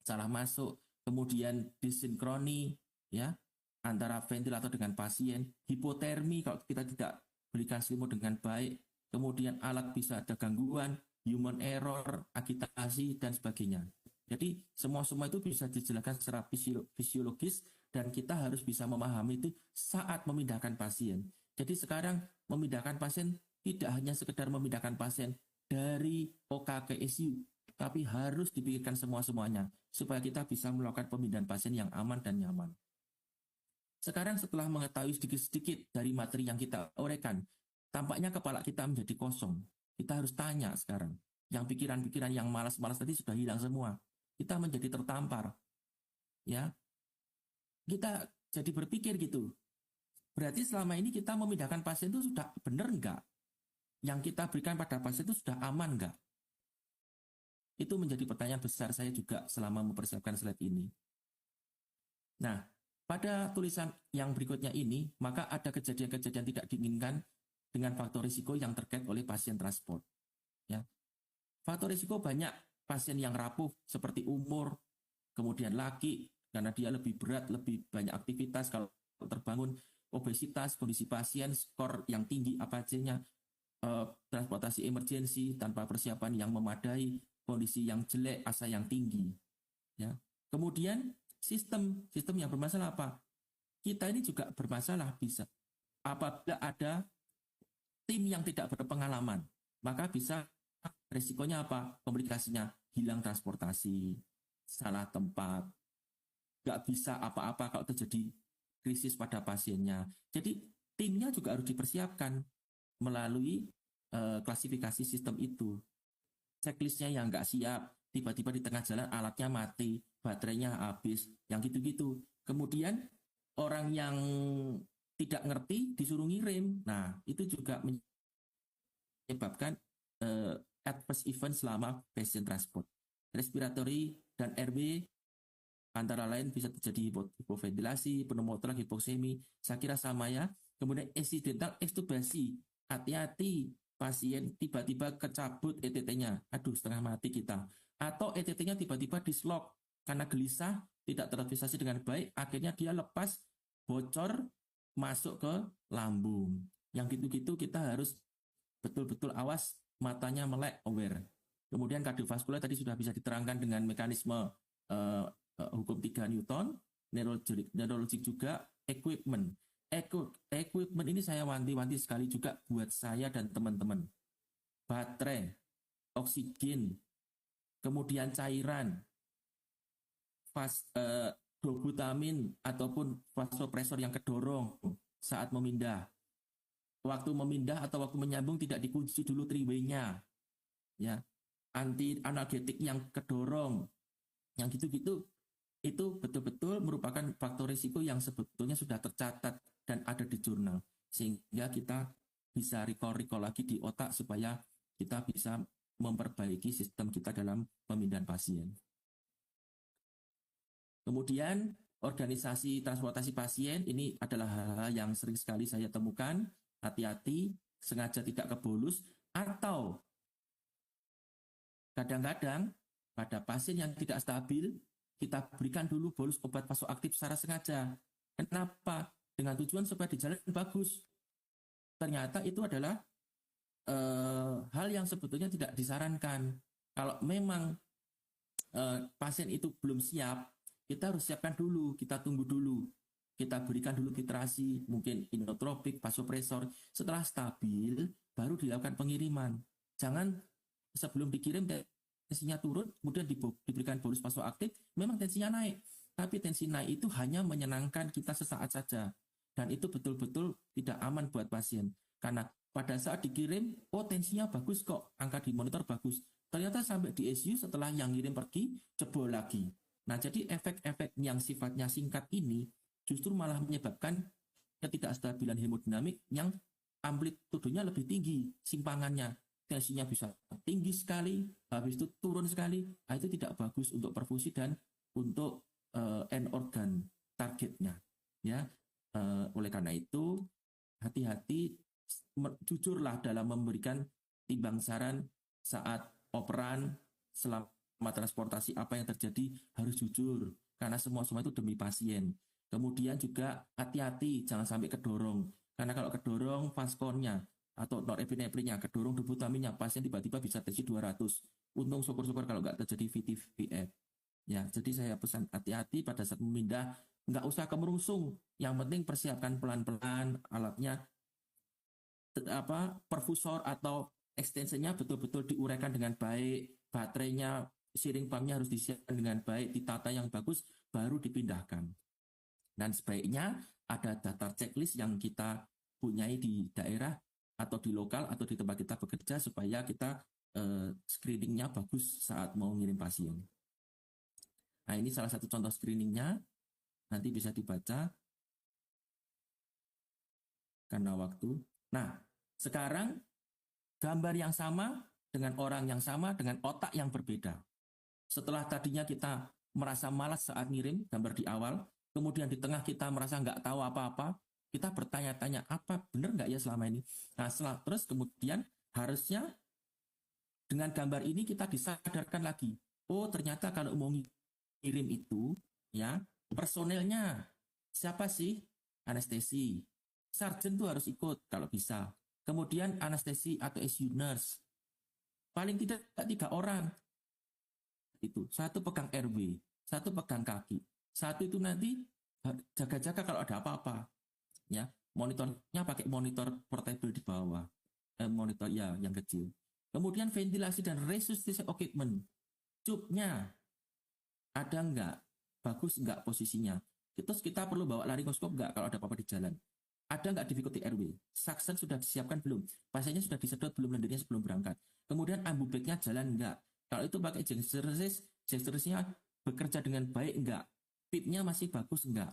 salah masuk, kemudian disinkroni ya antara ventilator dengan pasien, hipotermi kalau kita tidak berikan selimut dengan baik, kemudian alat bisa ada gangguan, human error, agitasi, dan sebagainya. Jadi semua itu bisa dijelaskan secara fisiologis dan kita harus bisa memahami itu saat memindahkan pasien. Jadi sekarang memindahkan pasien tidak hanya sekedar memindahkan pasien dari OK ke ICU, tapi harus dipikirkan semuanya supaya kita bisa melakukan pemindahan pasien yang aman dan nyaman. Sekarang setelah mengetahui sedikit-sedikit dari materi yang kita uraikan, tampaknya kepala kita menjadi kosong. Kita harus tanya sekarang. Yang pikiran-pikiran yang malas-malas tadi sudah hilang semua. Kita menjadi tertampar. Ya. Kita jadi berpikir gitu. Berarti selama ini kita memindahkan pasien itu sudah benar enggak? Yang kita berikan pada pasien itu sudah aman enggak? Itu menjadi pertanyaan besar saya juga selama mempersiapkan slide ini. Nah, pada tulisan yang berikutnya ini, maka ada kejadian-kejadian tidak diinginkan dengan faktor risiko yang terkait oleh pasien transport. Ya. Faktor risiko banyak, pasien yang rapuh seperti umur, kemudian laki, karena dia lebih berat, lebih banyak aktivitas kalau terbangun, obesitas, kondisi pasien, skor yang tinggi APC-nya, transportasi emergensi tanpa persiapan yang memadai, kondisi yang jelek, asa yang tinggi. Ya. Kemudian sistem yang bermasalah apa? Kita ini juga bermasalah bisa. Apabila ada tim yang tidak berpengalaman, maka bisa resikonya apa? Komplikasinya hilang transportasi, salah tempat, nggak bisa apa-apa kalau terjadi krisis pada pasiennya. Jadi timnya juga harus dipersiapkan melalui klasifikasi sistem itu. Checklistnya yang nggak siap, tiba-tiba di tengah jalan alatnya mati, baterainya habis, yang gitu-gitu. Kemudian orang yang tidak ngerti disuruh ngirim. Nah, itu juga menyebabkan adverse event selama patient transport. Respiratory dan RB antara lain bisa terjadi hipoventilasi, pneumotorak, hipoksemi. Saya kira sama ya. Kemudian accidental extubasi. Hati-hati, pasien tiba-tiba kecabut ETT-nya. Aduh, setengah mati kita. Atau ETT-nya tiba-tiba dislok karena gelisah, tidak terrealisasi dengan baik, akhirnya dia lepas, bocor, masuk ke lambung. Yang gitu-gitu kita harus betul-betul awas, matanya melek, aware. Kemudian kardiovaskuler tadi sudah bisa diterangkan dengan mekanisme hukum 3 Newton, neurologik juga, equipment. Equipment ini saya wanti-wanti sekali juga buat saya dan teman-teman. Baterai, oksigen, kemudian cairan, dobutamin ataupun vasopresor yang kedorong saat memindah. Waktu memindah atau waktu menyambung tidak dikunci dulu triway-nya. Ya. Anti analgetik yang kedorong. Yang gitu-gitu itu betul-betul merupakan faktor risiko yang sebetulnya sudah tercatat dan ada di jurnal. Sehingga kita bisa recall lagi di otak supaya kita bisa memperbaiki sistem kita dalam pemindahan pasien. Kemudian organisasi transportasi pasien ini adalah hal-hal yang sering sekali saya temukan. Hati-hati, sengaja tidak kebolus, atau kadang-kadang pada pasien yang tidak stabil, kita berikan dulu bolus obat vasoaktif secara sengaja. Kenapa? Dengan tujuan supaya di jalan bagus. Ternyata itu adalah hal yang sebetulnya tidak disarankan. Kalau memang pasien itu belum siap, kita harus siapkan dulu, kita tunggu dulu. Kita berikan dulu titrasi, mungkin inotropik, vasopresor. Setelah stabil, baru dilakukan pengiriman. Jangan sebelum dikirim tensinya turun, kemudian diberikan bolus vasoaktif, memang tensinya naik. Tapi tensi naik itu hanya menyenangkan kita sesaat saja. Dan itu betul-betul tidak aman buat pasien. Karena pada saat dikirim, oh tensinya bagus kok, angka di monitor bagus. Ternyata sampai di ICU setelah yang ngirim pergi, jebol lagi. Nah, jadi efek-efek yang sifatnya singkat ini justru malah menyebabkan ketidakstabilan hemodinamik yang amplitudenya lebih tinggi, simpangannya. Tensinya bisa tinggi sekali, habis itu turun sekali. Nah, itu tidak bagus untuk perfusi dan untuk end organ targetnya. Ya, oleh karena itu hati-hati, jujurlah dalam memberikan timbang saran saat operan, selama transportasi apa yang terjadi harus jujur karena semua itu demi pasien. Kemudian juga hati-hati jangan sampai kedorong, karena kalau kedorong vaskonnya atau norepinefrinnya kedorong debutaminnya, pasien tiba-tiba bisa tensi 200. Untung syukur-syukur kalau nggak terjadi VT-VF. Ya, jadi saya pesan hati-hati pada saat memindah, nggak usah kemerungsung. Yang penting persiapkan pelan-pelan alatnya, perfusor atau ekstensinya betul-betul diuraikan dengan baik, baterainya, siring pumpnya harus disiapkan dengan baik, ditata yang bagus, baru dipindahkan. Dan sebaiknya ada daftar checklist yang kita punyai di daerah atau di lokal atau di tempat kita bekerja supaya kita screeningnya bagus saat mau ngirim pasien. Nah, ini salah satu contoh screeningnya, nanti bisa dibaca karena waktu. Nah, sekarang gambar yang sama dengan orang yang sama dengan otak yang berbeda. Setelah tadinya kita merasa malas saat ngirim gambar di awal, kemudian di tengah kita merasa nggak tahu apa-apa, kita bertanya-tanya apa benar nggak ya selama ini. Nah, terus kemudian harusnya dengan gambar ini kita disadarkan lagi. Oh, ternyata kalau mau ngirim itu, ya personelnya siapa sih? Anestesi, sarjen tuh harus ikut kalau bisa. Kemudian anestesi atau ICU nurse, paling tidak 3 orang. Itu satu pegang RW, satu pegang kaki, satu itu nanti jaga-jaga kalau ada apa-apa. Ya, monitornya pakai monitor portable di bawah, monitor ya yang kecil. Kemudian ventilasi dan resuscitation equipment, cupnya ada nggak, bagus nggak posisinya. Terus kita perlu bawa laringoskop nggak kalau ada apa-apa di jalan. Ada nggak difficulty airway? Suction sudah disiapkan belum? Pasiennya sudah disedot belum lendirnya sebelum berangkat? Kemudian ambubeknya jalan nggak? Kalau itu pakai gesturnya bekerja dengan baik nggak? Pipnya masih bagus nggak?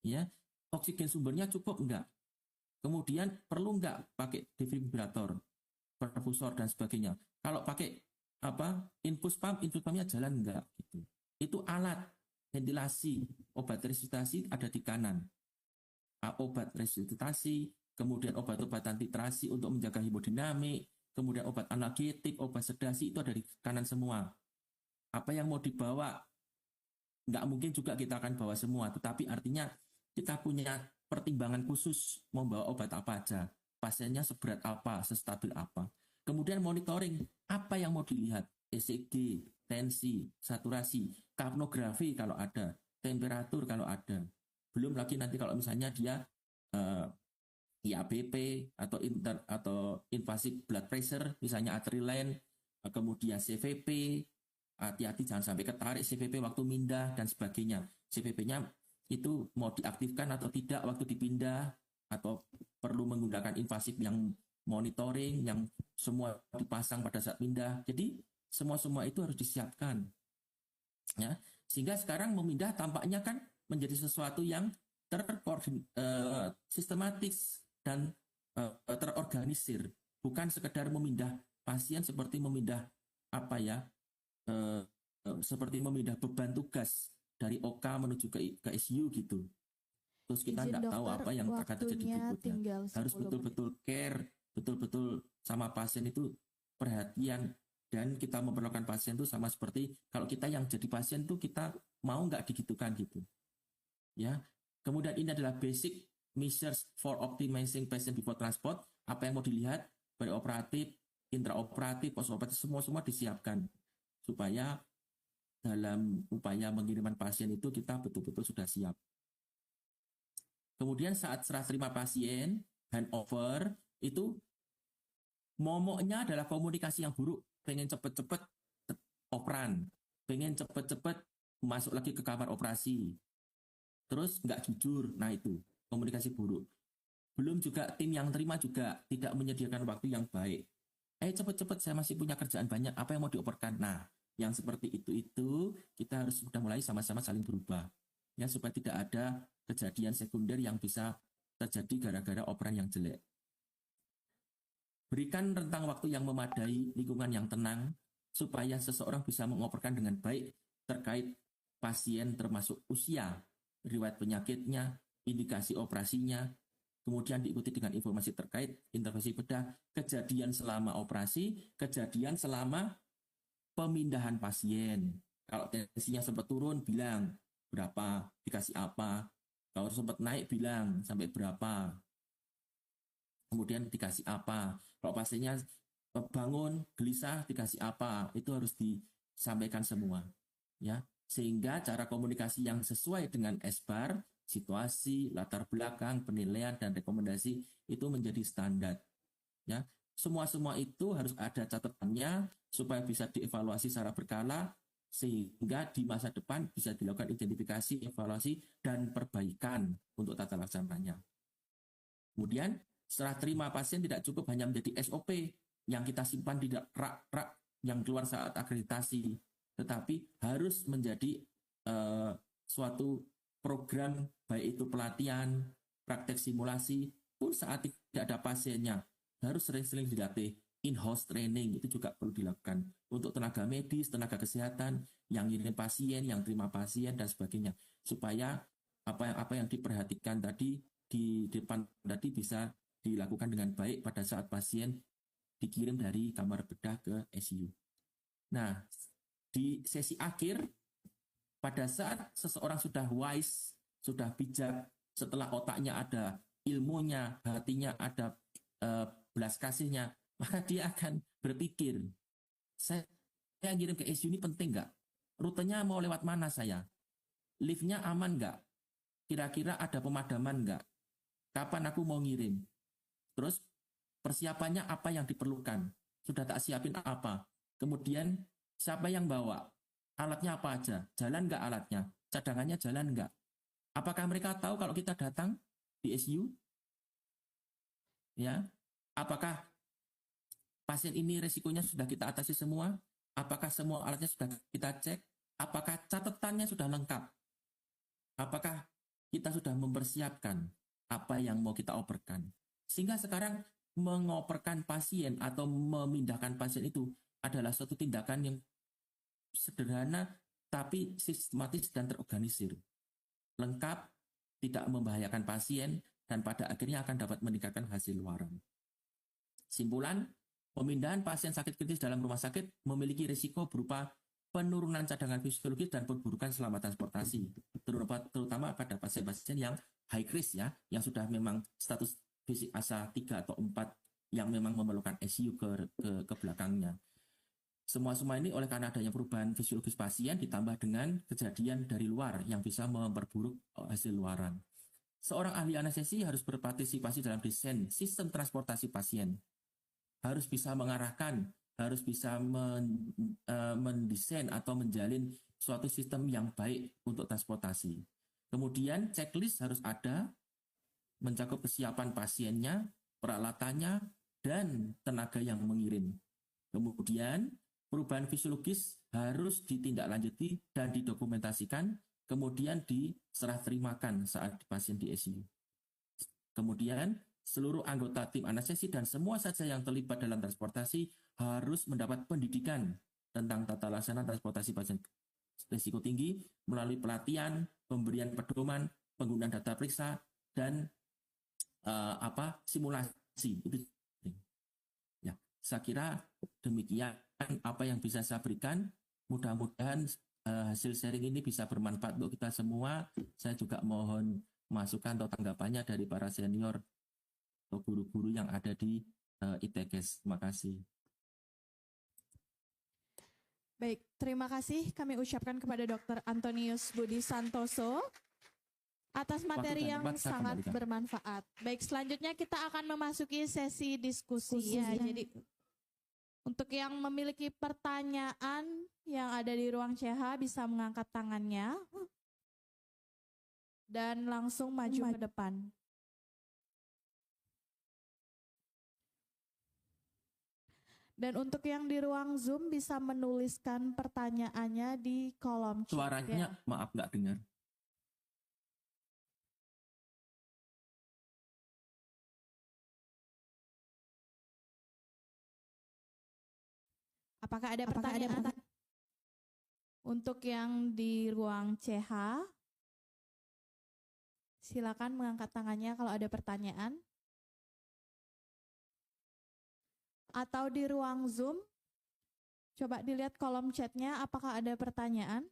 Ya, oksigen sumbernya cukup nggak? Kemudian perlu nggak pakai defibrilator, perfusor dan sebagainya? Kalau pakai infus pumpnya jalan nggak? Gitu. Itu alat ventilasi, obat resusitasi ada di kanan. Obat resusitasi, kemudian obat-obatan titrasi untuk menjaga hemodinamik, kemudian obat analgetik, obat sedasi itu ada di kanan semua. Apa yang mau dibawa, nggak mungkin juga kita akan bawa semua, tetapi artinya kita punya pertimbangan khusus mau bawa obat apa aja, pasiennya seberat apa, sestabil apa. Kemudian monitoring, apa yang mau dilihat, ECG, tensi, saturasi, kapnografi kalau ada, temperatur kalau ada. Belum lagi nanti kalau misalnya dia IABP atau invasive blood pressure, misalnya adrenalin, kemudian CVP, hati-hati jangan sampai ketarik CVP waktu mindah dan sebagainya. CVP-nya itu mau diaktifkan atau tidak waktu dipindah, atau perlu menggunakan invasif yang monitoring, yang semua dipasang pada saat pindah. Jadi semua itu harus disiapkan. Ya, Sehingga sekarang memindah tampaknya kan menjadi sesuatu yang sistematis dan terorganisir, bukan sekedar memindah pasien seperti memindah apa ya, seperti memindah beban tugas dari OK menuju ke ICU gitu. Terus kita tidak tahu apa yang akan terjadi berikutnya. Harus betul-betul care, betul-betul sama pasien itu perhatian, dan kita memperlakukan pasien itu sama seperti kalau kita yang jadi pasien tuh kita mau nggak digitukan gitu. Ya. Kemudian ini adalah basic measures for optimizing patient before transport. Apa yang mau dilihat, perioperatif, intraoperatif, postoperatif, semua disiapkan supaya dalam upaya pengiriman pasien itu kita betul-betul sudah siap. Kemudian saat serah terima pasien, handover, itu momoknya adalah komunikasi yang buruk. Pengen cepet-cepet operan, pengen cepet-cepet masuk lagi ke kamar operasi. Terus nggak jujur, nah itu komunikasi buruk. Belum juga tim yang terima juga tidak menyediakan waktu yang baik. Cepet-cepet saya masih punya kerjaan banyak, apa yang mau dioperkan? Nah, yang seperti itu kita harus sudah mulai sama-sama saling berubah. Ya, supaya tidak ada kejadian sekunder yang bisa terjadi gara-gara operan yang jelek. Berikan rentang waktu yang memadai, lingkungan yang tenang, supaya seseorang bisa mengoperkan dengan baik terkait pasien termasuk usia, riwayat penyakitnya, indikasi operasinya, kemudian diikuti dengan informasi terkait intervensi bedah, kejadian selama operasi, kejadian selama pemindahan pasien. Kalau tensinya sempat turun, bilang berapa, dikasih apa. Kalau sempat naik, bilang sampai berapa. Kemudian dikasih apa. Kalau pasiennya bangun, gelisah, dikasih apa. Itu harus disampaikan semua. Ya, sehingga cara komunikasi yang sesuai dengan SBAR, situasi, latar belakang, penilaian, dan rekomendasi itu menjadi standar. Ya, semua itu harus ada catatannya supaya bisa dievaluasi secara berkala, sehingga di masa depan bisa dilakukan identifikasi, evaluasi, dan perbaikan untuk tata laksananya. Kemudian setelah terima pasien tidak cukup hanya menjadi SOP yang kita simpan di rak-rak yang keluar saat akreditasi, tetapi harus menjadi suatu program, baik itu pelatihan, praktek simulasi, pun saat tidak ada pasiennya, harus sering-sering dilatih. In-house training itu juga perlu dilakukan untuk tenaga medis, tenaga kesehatan, yang ngirim pasien, yang terima pasien, dan sebagainya. Supaya apa yang diperhatikan tadi di depan tadi bisa dilakukan dengan baik pada saat pasien dikirim dari kamar bedah ke ICU. Nah, di sesi akhir, pada saat seseorang sudah wise, sudah bijak, setelah otaknya ada ilmunya, hatinya ada belas kasihnya, maka dia akan berpikir, saya ngirim ke ICU ini penting nggak? Rutenya mau lewat mana saya? Liftnya aman nggak? Kira-kira ada pemadaman nggak? Kapan aku mau ngirim? Terus persiapannya apa yang diperlukan? Sudah tak siapin apa? Kemudian siapa yang bawa? Alatnya apa aja? Jalan nggak alatnya? Cadangannya jalan nggak? Apakah mereka tahu kalau kita datang di ICU? Ya, apakah pasien ini resikonya sudah kita atasi semua? Apakah semua alatnya sudah kita cek? Apakah catatannya sudah lengkap? Apakah kita sudah mempersiapkan apa yang mau kita operkan? Sehingga sekarang mengoperkan pasien atau memindahkan pasien itu adalah suatu tindakan yang sederhana tapi sistematis dan terorganisir. Lengkap, tidak membahayakan pasien, dan pada akhirnya akan dapat meningkatkan hasil luaran. Simpulan, pemindahan pasien sakit kritis dalam rumah sakit memiliki risiko berupa penurunan cadangan fisiologis dan perburukan selama transportasi, terutama pada pasien-pasien yang high risk ya, yang sudah memang status fisik ASA 3 atau 4 yang memang memerlukan ICU ke belakangnya. Semua ini oleh karena adanya perubahan fisiologis pasien ditambah dengan kejadian dari luar yang bisa memperburuk hasil luaran. Seorang ahli anestesi harus berpartisipasi dalam desain sistem transportasi pasien. Harus bisa mengarahkan, harus bisa mendesain atau menjalin suatu sistem yang baik untuk transportasi. Kemudian checklist harus ada, mencakup kesiapan pasiennya, peralatannya, dan tenaga yang mengirim. Kemudian perubahan fisiologis harus ditindaklanjuti dan didokumentasikan, kemudian diserah terimakan saat pasien di ICU. Kemudian seluruh anggota tim anestesi dan semua saja yang terlibat dalam transportasi harus mendapat pendidikan tentang tata laksana transportasi pasien risiko tinggi melalui pelatihan, pemberian pedoman, penggunaan data periksa, dan simulasi. Itu ya, saya kira demikian apa yang bisa saya berikan. Mudah-mudahan hasil sharing ini bisa bermanfaat untuk kita semua. Saya juga mohon masukan atau tanggapannya dari para senior atau guru-guru yang ada di ITKes. Terima kasih. Baik, terima kasih kami ucapkan kepada Dr. Antonius Budi Santoso atas materi yang sangat bermanfaat. Baik, selanjutnya kita akan memasuki sesi diskusi ya. Jadi untuk yang memiliki pertanyaan yang ada di ruang CH bisa mengangkat tangannya dan langsung maju ke depan. Dan untuk yang di ruang Zoom bisa menuliskan pertanyaannya di kolom chat. Suaranya ya. Maaf nggak dengar. Apakah ada pertanyaan? Untuk yang di ruang CH, silakan mengangkat tangannya kalau ada pertanyaan. Atau di ruang Zoom, coba dilihat kolom chatnya apakah ada pertanyaan.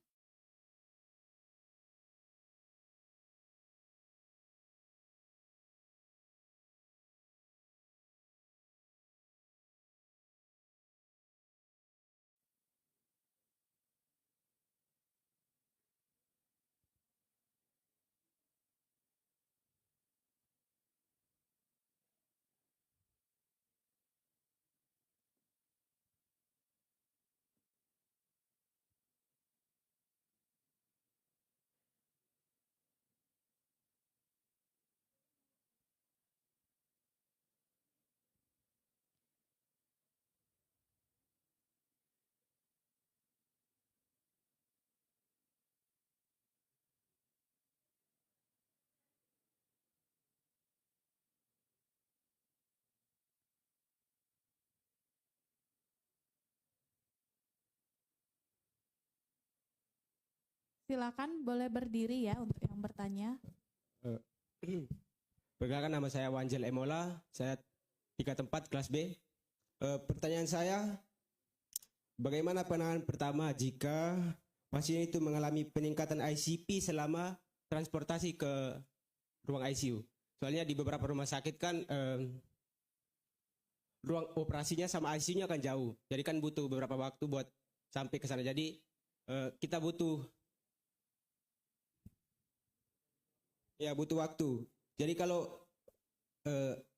Silakan boleh berdiri ya untuk yang bertanya. Perkenalkan, nama saya Wanjel Emola, saya 34 kelas B. Pertanyaan saya, bagaimana penanganan pertama jika pasien itu mengalami peningkatan ICP selama transportasi ke ruang ICU? Soalnya di beberapa rumah sakit kan ruang operasinya sama ICU-nya kan jauh, jadi kan butuh beberapa waktu buat sampai ke sana. Jadi kita butuh waktu. Jadi kalau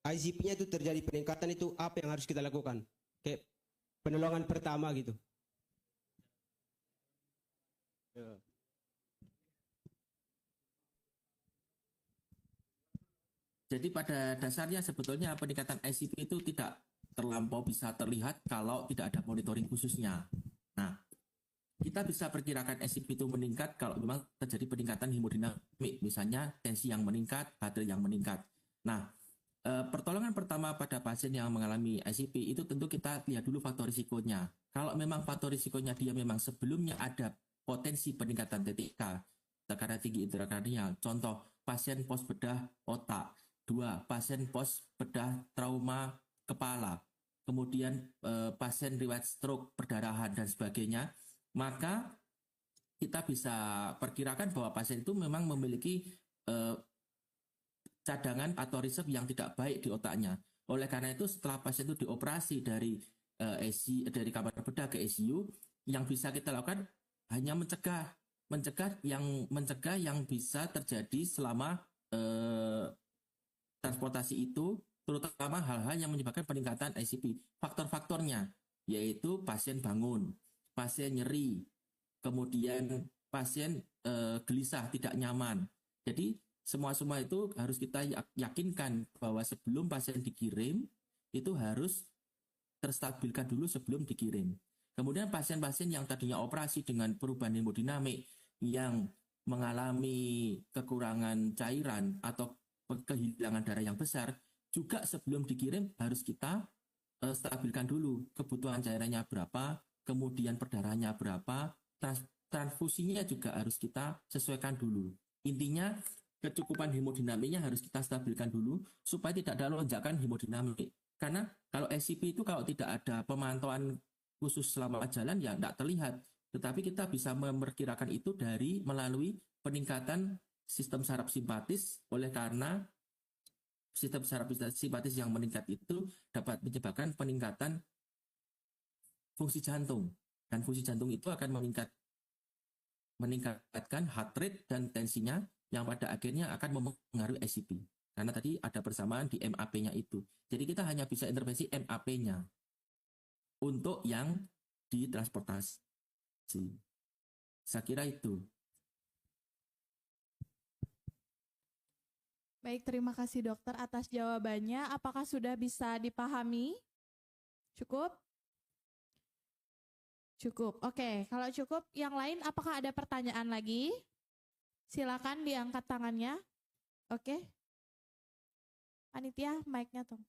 ICP-nya itu terjadi peningkatan, itu apa yang harus kita lakukan? Kayak penolongan pertama gitu. Jadi pada dasarnya sebetulnya peningkatan ICP itu tidak terlampau bisa terlihat kalau tidak ada monitoring khususnya. Nah, kita bisa perkirakan ICP itu meningkat kalau memang terjadi peningkatan hemodinamik, misalnya tensi yang meningkat, baterai yang meningkat. Nah, pertolongan pertama pada pasien yang mengalami ICP itu tentu kita lihat dulu faktor risikonya. Kalau memang faktor risikonya dia memang sebelumnya ada potensi peningkatan TTK, tekanan tinggi intrakranial, contoh pasien pos bedah otak, 2 pasien pos bedah trauma kepala, kemudian pasien riwayat stroke, perdarahan dan sebagainya, maka kita bisa perkirakan bahwa pasien itu memang memiliki cadangan atau reserve yang tidak baik di otaknya. Oleh karena itu setelah pasien itu dioperasi dari kamar bedah ke ICU, yang bisa kita lakukan hanya mencegah yang bisa terjadi selama transportasi itu, terutama hal-hal yang menyebabkan peningkatan ICP. Faktor-faktornya yaitu pasien bangun, pasien nyeri, kemudian pasien gelisah, tidak nyaman. Jadi semua itu harus kita yakinkan bahwa sebelum pasien dikirim itu harus terstabilkan dulu sebelum dikirim. Kemudian pasien-pasien yang tadinya operasi dengan perubahan hemodinamik yang mengalami kekurangan cairan atau kehilangan darah yang besar, juga sebelum dikirim harus kita stabilkan dulu kebutuhan cairannya berapa, kemudian perdarahannya berapa, transfusinya juga harus kita sesuaikan dulu. Intinya kecukupan hemodinamiknya harus kita stabilkan dulu supaya tidak ada lonjakan hemodinamik. Karena kalau SCP itu kalau tidak ada pemantauan khusus selama jalan ya tidak terlihat. Tetapi kita bisa memperkirakan itu dari melalui peningkatan sistem saraf simpatis, oleh karena sistem saraf simpatis yang meningkat itu dapat menyebabkan peningkatan fungsi jantung. Dan fungsi jantung itu akan meningkatkan heart rate dan tensinya yang pada akhirnya akan mempengaruhi SCP. Karena tadi ada persamaan di MAP-nya itu. Jadi kita hanya bisa intervensi MAP-nya untuk yang ditransportasi. Saya kira itu. Baik, terima kasih dokter atas jawabannya. Apakah sudah bisa dipahami? Cukup? Cukup. Oke, kalau cukup, yang lain apakah ada pertanyaan lagi? Silakan diangkat tangannya. Oke. Panitia, mic-nya tolong.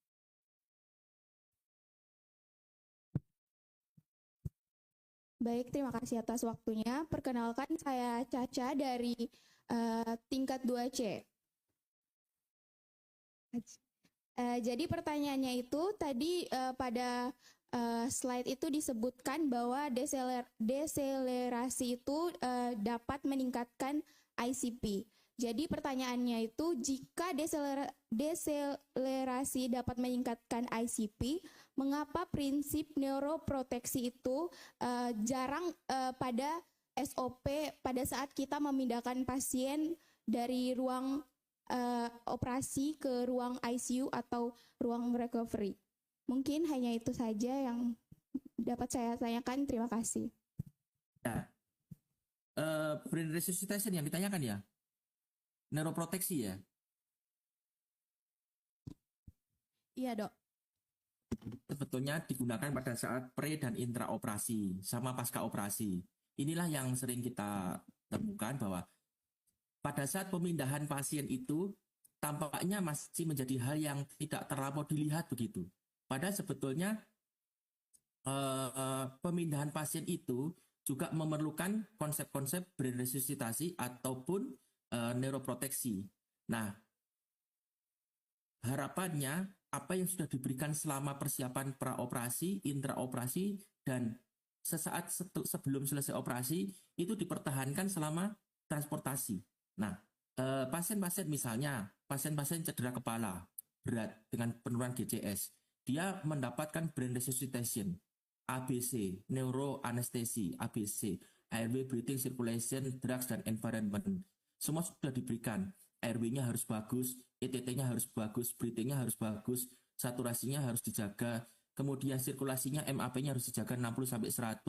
Baik, terima kasih atas waktunya. Perkenalkan, saya Caca dari tingkat 2C. Jadi pertanyaannya itu tadi pada slide itu disebutkan bahwa deselerasi itu dapat meningkatkan ICP. Jadi pertanyaannya itu, jika deselerasi dapat meningkatkan ICP, mengapa prinsip neuroproteksi itu jarang pada SOP pada saat kita memindahkan pasien dari ruang operasi ke ruang ICU atau ruang recovery? Mungkin hanya itu saja yang dapat saya tanyakan. Terima kasih. Ya, brain resuscitation yang ditanyakan ya? Neuroproteksi ya? Iya, Dok. Sebetulnya digunakan pada saat pre dan intra operasi sama pasca operasi. Inilah yang sering kita temukan bahwa pada saat pemindahan pasien itu tampaknya masih menjadi hal yang tidak terlampau dilihat begitu. Padahal sebetulnya pemindahan pasien itu juga memerlukan konsep-konsep brain resusitasi ataupun neuroproteksi. Nah, harapannya apa yang sudah diberikan selama persiapan praoperasi, intraoperasi, dan sesaat sebelum selesai operasi itu dipertahankan selama transportasi. Nah, pasien-pasien misalnya, pasien-pasien cedera kepala berat dengan penurunan GCS, dia mendapatkan brain resuscitation, ABC, neuroanestesi, ABC, airway breathing circulation, drugs, dan environment. Semua sudah diberikan. Airway-nya harus bagus, ETT-nya harus bagus, breathing-nya harus bagus, saturasinya harus dijaga, kemudian sirkulasinya MAP-nya harus dijaga 60-100.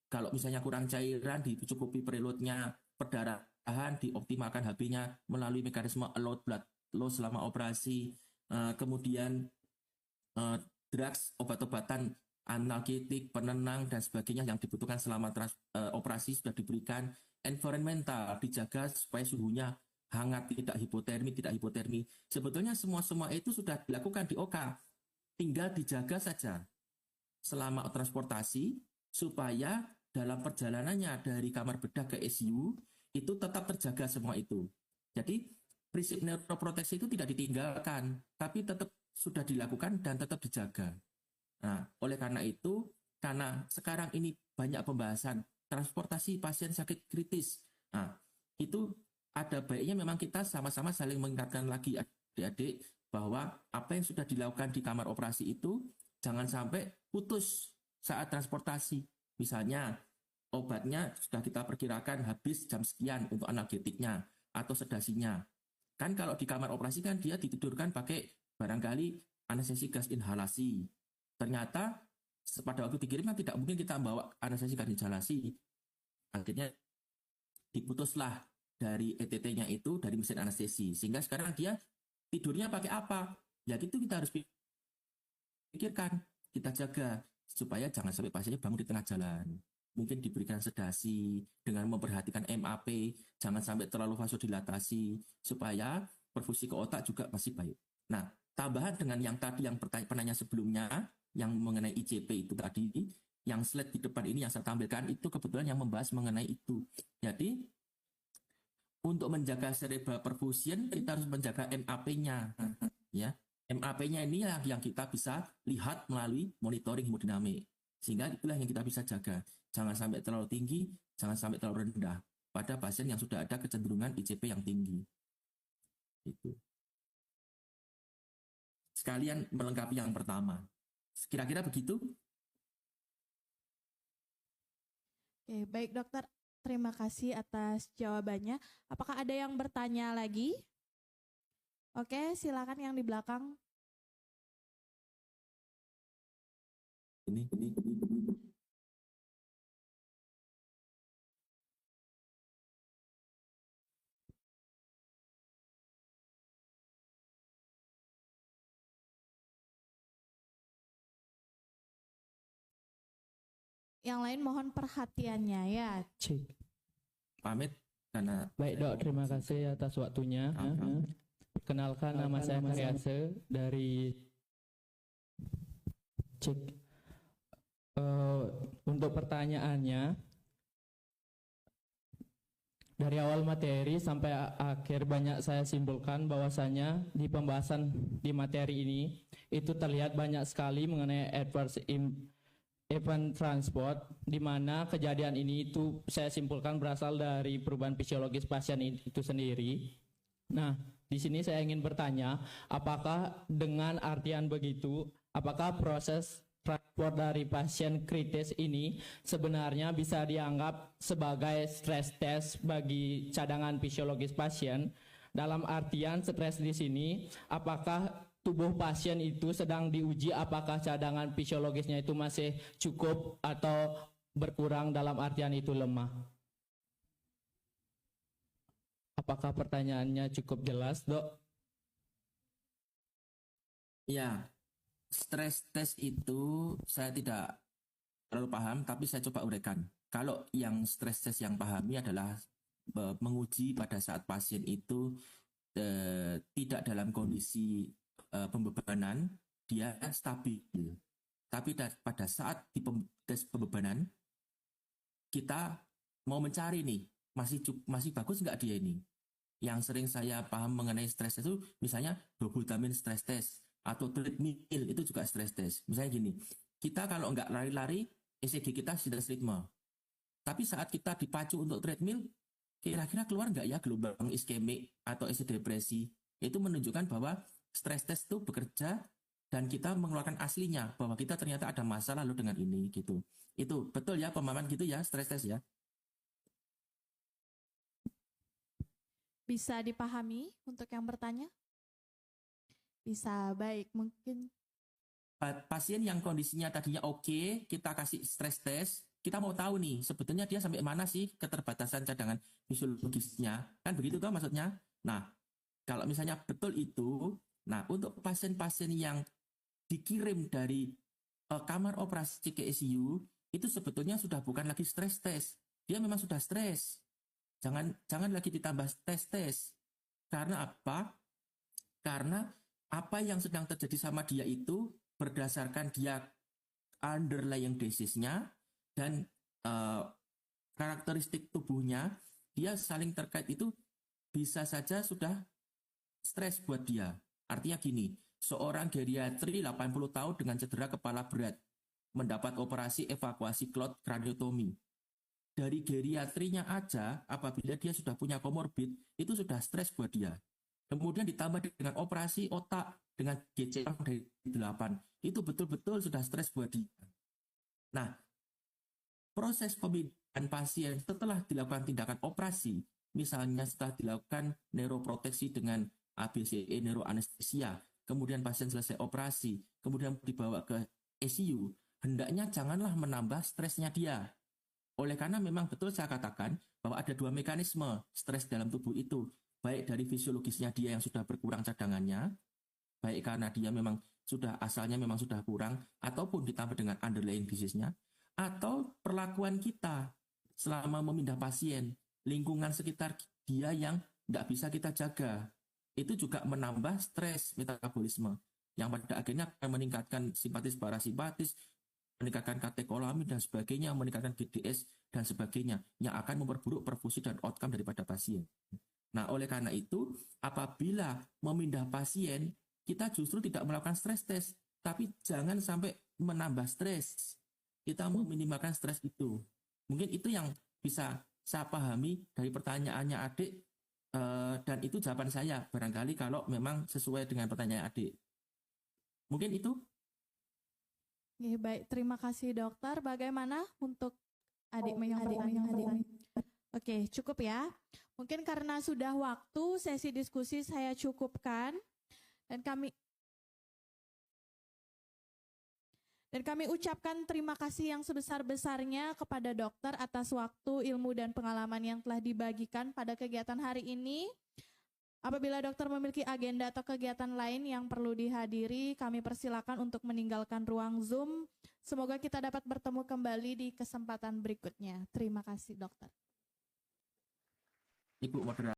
Kalau misalnya kurang cairan, dicukupi preload-nya, perdarahan, dioptimalkan HB-nya melalui mekanisme allowed blood loss selama operasi, kemudian drugs, obat-obatan analgetik, penenang, dan sebagainya yang dibutuhkan selama operasi sudah diberikan. Environmental dijaga supaya suhunya hangat, tidak hipotermi. Sebetulnya semua itu sudah dilakukan di OK. Tinggal dijaga saja selama transportasi supaya dalam perjalanannya dari kamar bedah ke ICU itu tetap terjaga semua itu. Jadi prinsip neuroproteksi itu tidak ditinggalkan, tapi tetap sudah dilakukan dan tetap dijaga. Nah, oleh karena itu, karena sekarang ini banyak pembahasan transportasi pasien sakit kritis. Nah, itu ada baiknya memang kita sama-sama saling mengingatkan lagi adik-adik bahwa apa yang sudah dilakukan di kamar operasi itu jangan sampai putus saat transportasi. Misalnya, obatnya sudah kita perkirakan habis jam sekian untuk analgetiknya atau sedasinya. Kan kalau di kamar operasi kan dia ditidurkan pakai barangkali anestesi gas inhalasi. Ternyata pada waktu dikirim kan tidak mungkin kita bawa anestesi gas inhalasi. Akhirnya diputuslah dari ETT-nya itu dari mesin anestesi. Sehingga sekarang dia tidurnya pakai apa? Ya itu kita harus pikirkan, kita jaga. supaya jangan sampai pasiennya bangun di tengah jalan. Mungkin diberikan sedasi dengan memperhatikan MAP, jangan sampai terlalu vasodilatasi, supaya perfusi ke otak juga masih baik. Nah, tambahan dengan yang tadi yang penanya sebelumnya, yang mengenai ICP itu tadi, yang slide di depan ini yang saya tampilkan, itu kebetulan yang membahas mengenai itu. Jadi, untuk menjaga cerebral perfusion, kita harus menjaga MAP-nya. Ya, MAP-nya ini yang kita bisa lihat melalui monitoring hemodinamik. Sehingga itulah yang kita bisa jaga. Jangan sampai terlalu tinggi, jangan sampai terlalu rendah pada pasien yang sudah ada kecenderungan ICP yang tinggi. Itu. Sekalian melengkapi yang pertama. Kira-kira begitu? Oke, baik dokter. Terima kasih atas jawabannya. Apakah ada yang bertanya lagi? Oke, silakan yang di belakang. Ini. Yang lain mohon perhatiannya ya. Cik. Pamit karena Baik dok, terima kasih atas waktunya. Perkenalkan nama saya Karyase dari Cik. Untuk pertanyaannya, dari awal materi sampai akhir banyak saya simpulkan bahwasanya di pembahasan di materi ini itu terlihat banyak sekali mengenai adverse event transport, di mana kejadian ini itu saya simpulkan berasal dari perubahan fisiologis pasien itu sendiri. Nah, di sini saya ingin bertanya, apakah dengan artian begitu, apakah proses transport dari pasien kritis ini sebenarnya bisa dianggap sebagai stress test bagi cadangan fisiologis pasien? Dalam artian stres di sini, apakah tubuh pasien itu sedang diuji apakah cadangan fisiologisnya itu masih cukup atau berkurang, dalam artian itu lemah? Apakah pertanyaannya cukup jelas, dok? Ya, stress test itu saya tidak terlalu paham, tapi saya coba uraikan. Kalau yang stress test yang pahami adalah menguji pada saat pasien itu tidak dalam kondisi pembebanan, dia stabil. Tapi pada saat di tes pembebanan, kita mau mencari nih, masih bagus nggak dia ini. Yang sering saya paham mengenai stress itu, misalnya dopamine stress test, atau treadmill, itu juga stress test. Misalnya gini, kita kalau nggak lari-lari, ECG kita sudah ritme. Tapi saat kita dipacu untuk treadmill, kira-kira keluar nggak ya gelombang iskemik atau ECG depresi? Itu menunjukkan bahwa stress test itu bekerja dan kita mengeluarkan aslinya bahwa kita ternyata ada masalah lalu dengan ini gitu. Itu betul ya pemahaman gitu ya stress test ya. Bisa dipahami untuk yang bertanya? Bisa, baik. Mungkin pasien yang kondisinya tadinya oke, kita kasih stress test, kita mau tahu nih sebetulnya dia sampai mana sih keterbatasan cadangan fisiologisnya. Kan begitu toh maksudnya? Nah, kalau misalnya betul itu, nah untuk pasien-pasien yang dikirim dari kamar operasi ke ICU, itu sebetulnya sudah bukan lagi stress test. Dia memang sudah stres. Jangan lagi ditambah tes. Karena apa? Karena apa yang sedang terjadi sama dia itu berdasarkan dia underlying disease-nya dan karakteristik tubuhnya, dia saling terkait itu bisa saja sudah stres buat dia. Artinya gini, seorang geriatri 80 tahun dengan cedera kepala berat mendapat operasi evakuasi clot kraniotomi. Dari geriatrinya aja, apabila dia sudah punya komorbid, itu sudah stres buat dia. Kemudian ditambah dengan operasi otak dengan GCM dari 8, itu betul-betul sudah stres buat dia. Nah, proses pemindahan pasien setelah dilakukan tindakan operasi, misalnya setelah dilakukan neuroproteksi dengan ABCE neuroanestesia, kemudian pasien selesai operasi, kemudian dibawa ke ICU, hendaknya janganlah menambah stresnya dia. Oleh karena memang betul saya katakan bahwa ada dua mekanisme stres dalam tubuh itu, baik dari fisiologisnya dia yang sudah berkurang cadangannya, baik karena dia memang sudah asalnya memang sudah kurang, ataupun ditambah dengan underlying disease-nya, atau perlakuan kita selama memindah pasien, lingkungan sekitar dia yang nggak bisa kita jaga, itu juga menambah stres metabolisme, yang pada akhirnya akan meningkatkan simpatis parasimpatis, meningkatkan katekolamin dan sebagainya, meningkatkan GDS dan sebagainya, yang akan memperburuk perfusi dan outcome daripada pasien. Nah, oleh karena itu, apabila memindah pasien, kita justru tidak melakukan stres test, tapi jangan sampai menambah stres. Kita meminimalkan stres itu. Mungkin itu yang bisa saya pahami dari pertanyaannya adik, dan itu jawaban saya, barangkali kalau memang sesuai dengan pertanyaan adik. Mungkin itu. Ya, baik, terima kasih dokter. Bagaimana untuk adik menyampaikan? Oke, cukup ya. Mungkin karena sudah waktu, sesi diskusi saya cukupkan. Dan kami ucapkan terima kasih yang sebesar-besarnya kepada dokter atas waktu, ilmu, dan pengalaman yang telah dibagikan pada kegiatan hari ini. Apabila dokter memiliki agenda atau kegiatan lain yang perlu dihadiri, kami persilakan untuk meninggalkan ruang Zoom. Semoga kita dapat bertemu kembali di kesempatan berikutnya. Terima kasih dokter. Ibu moderator.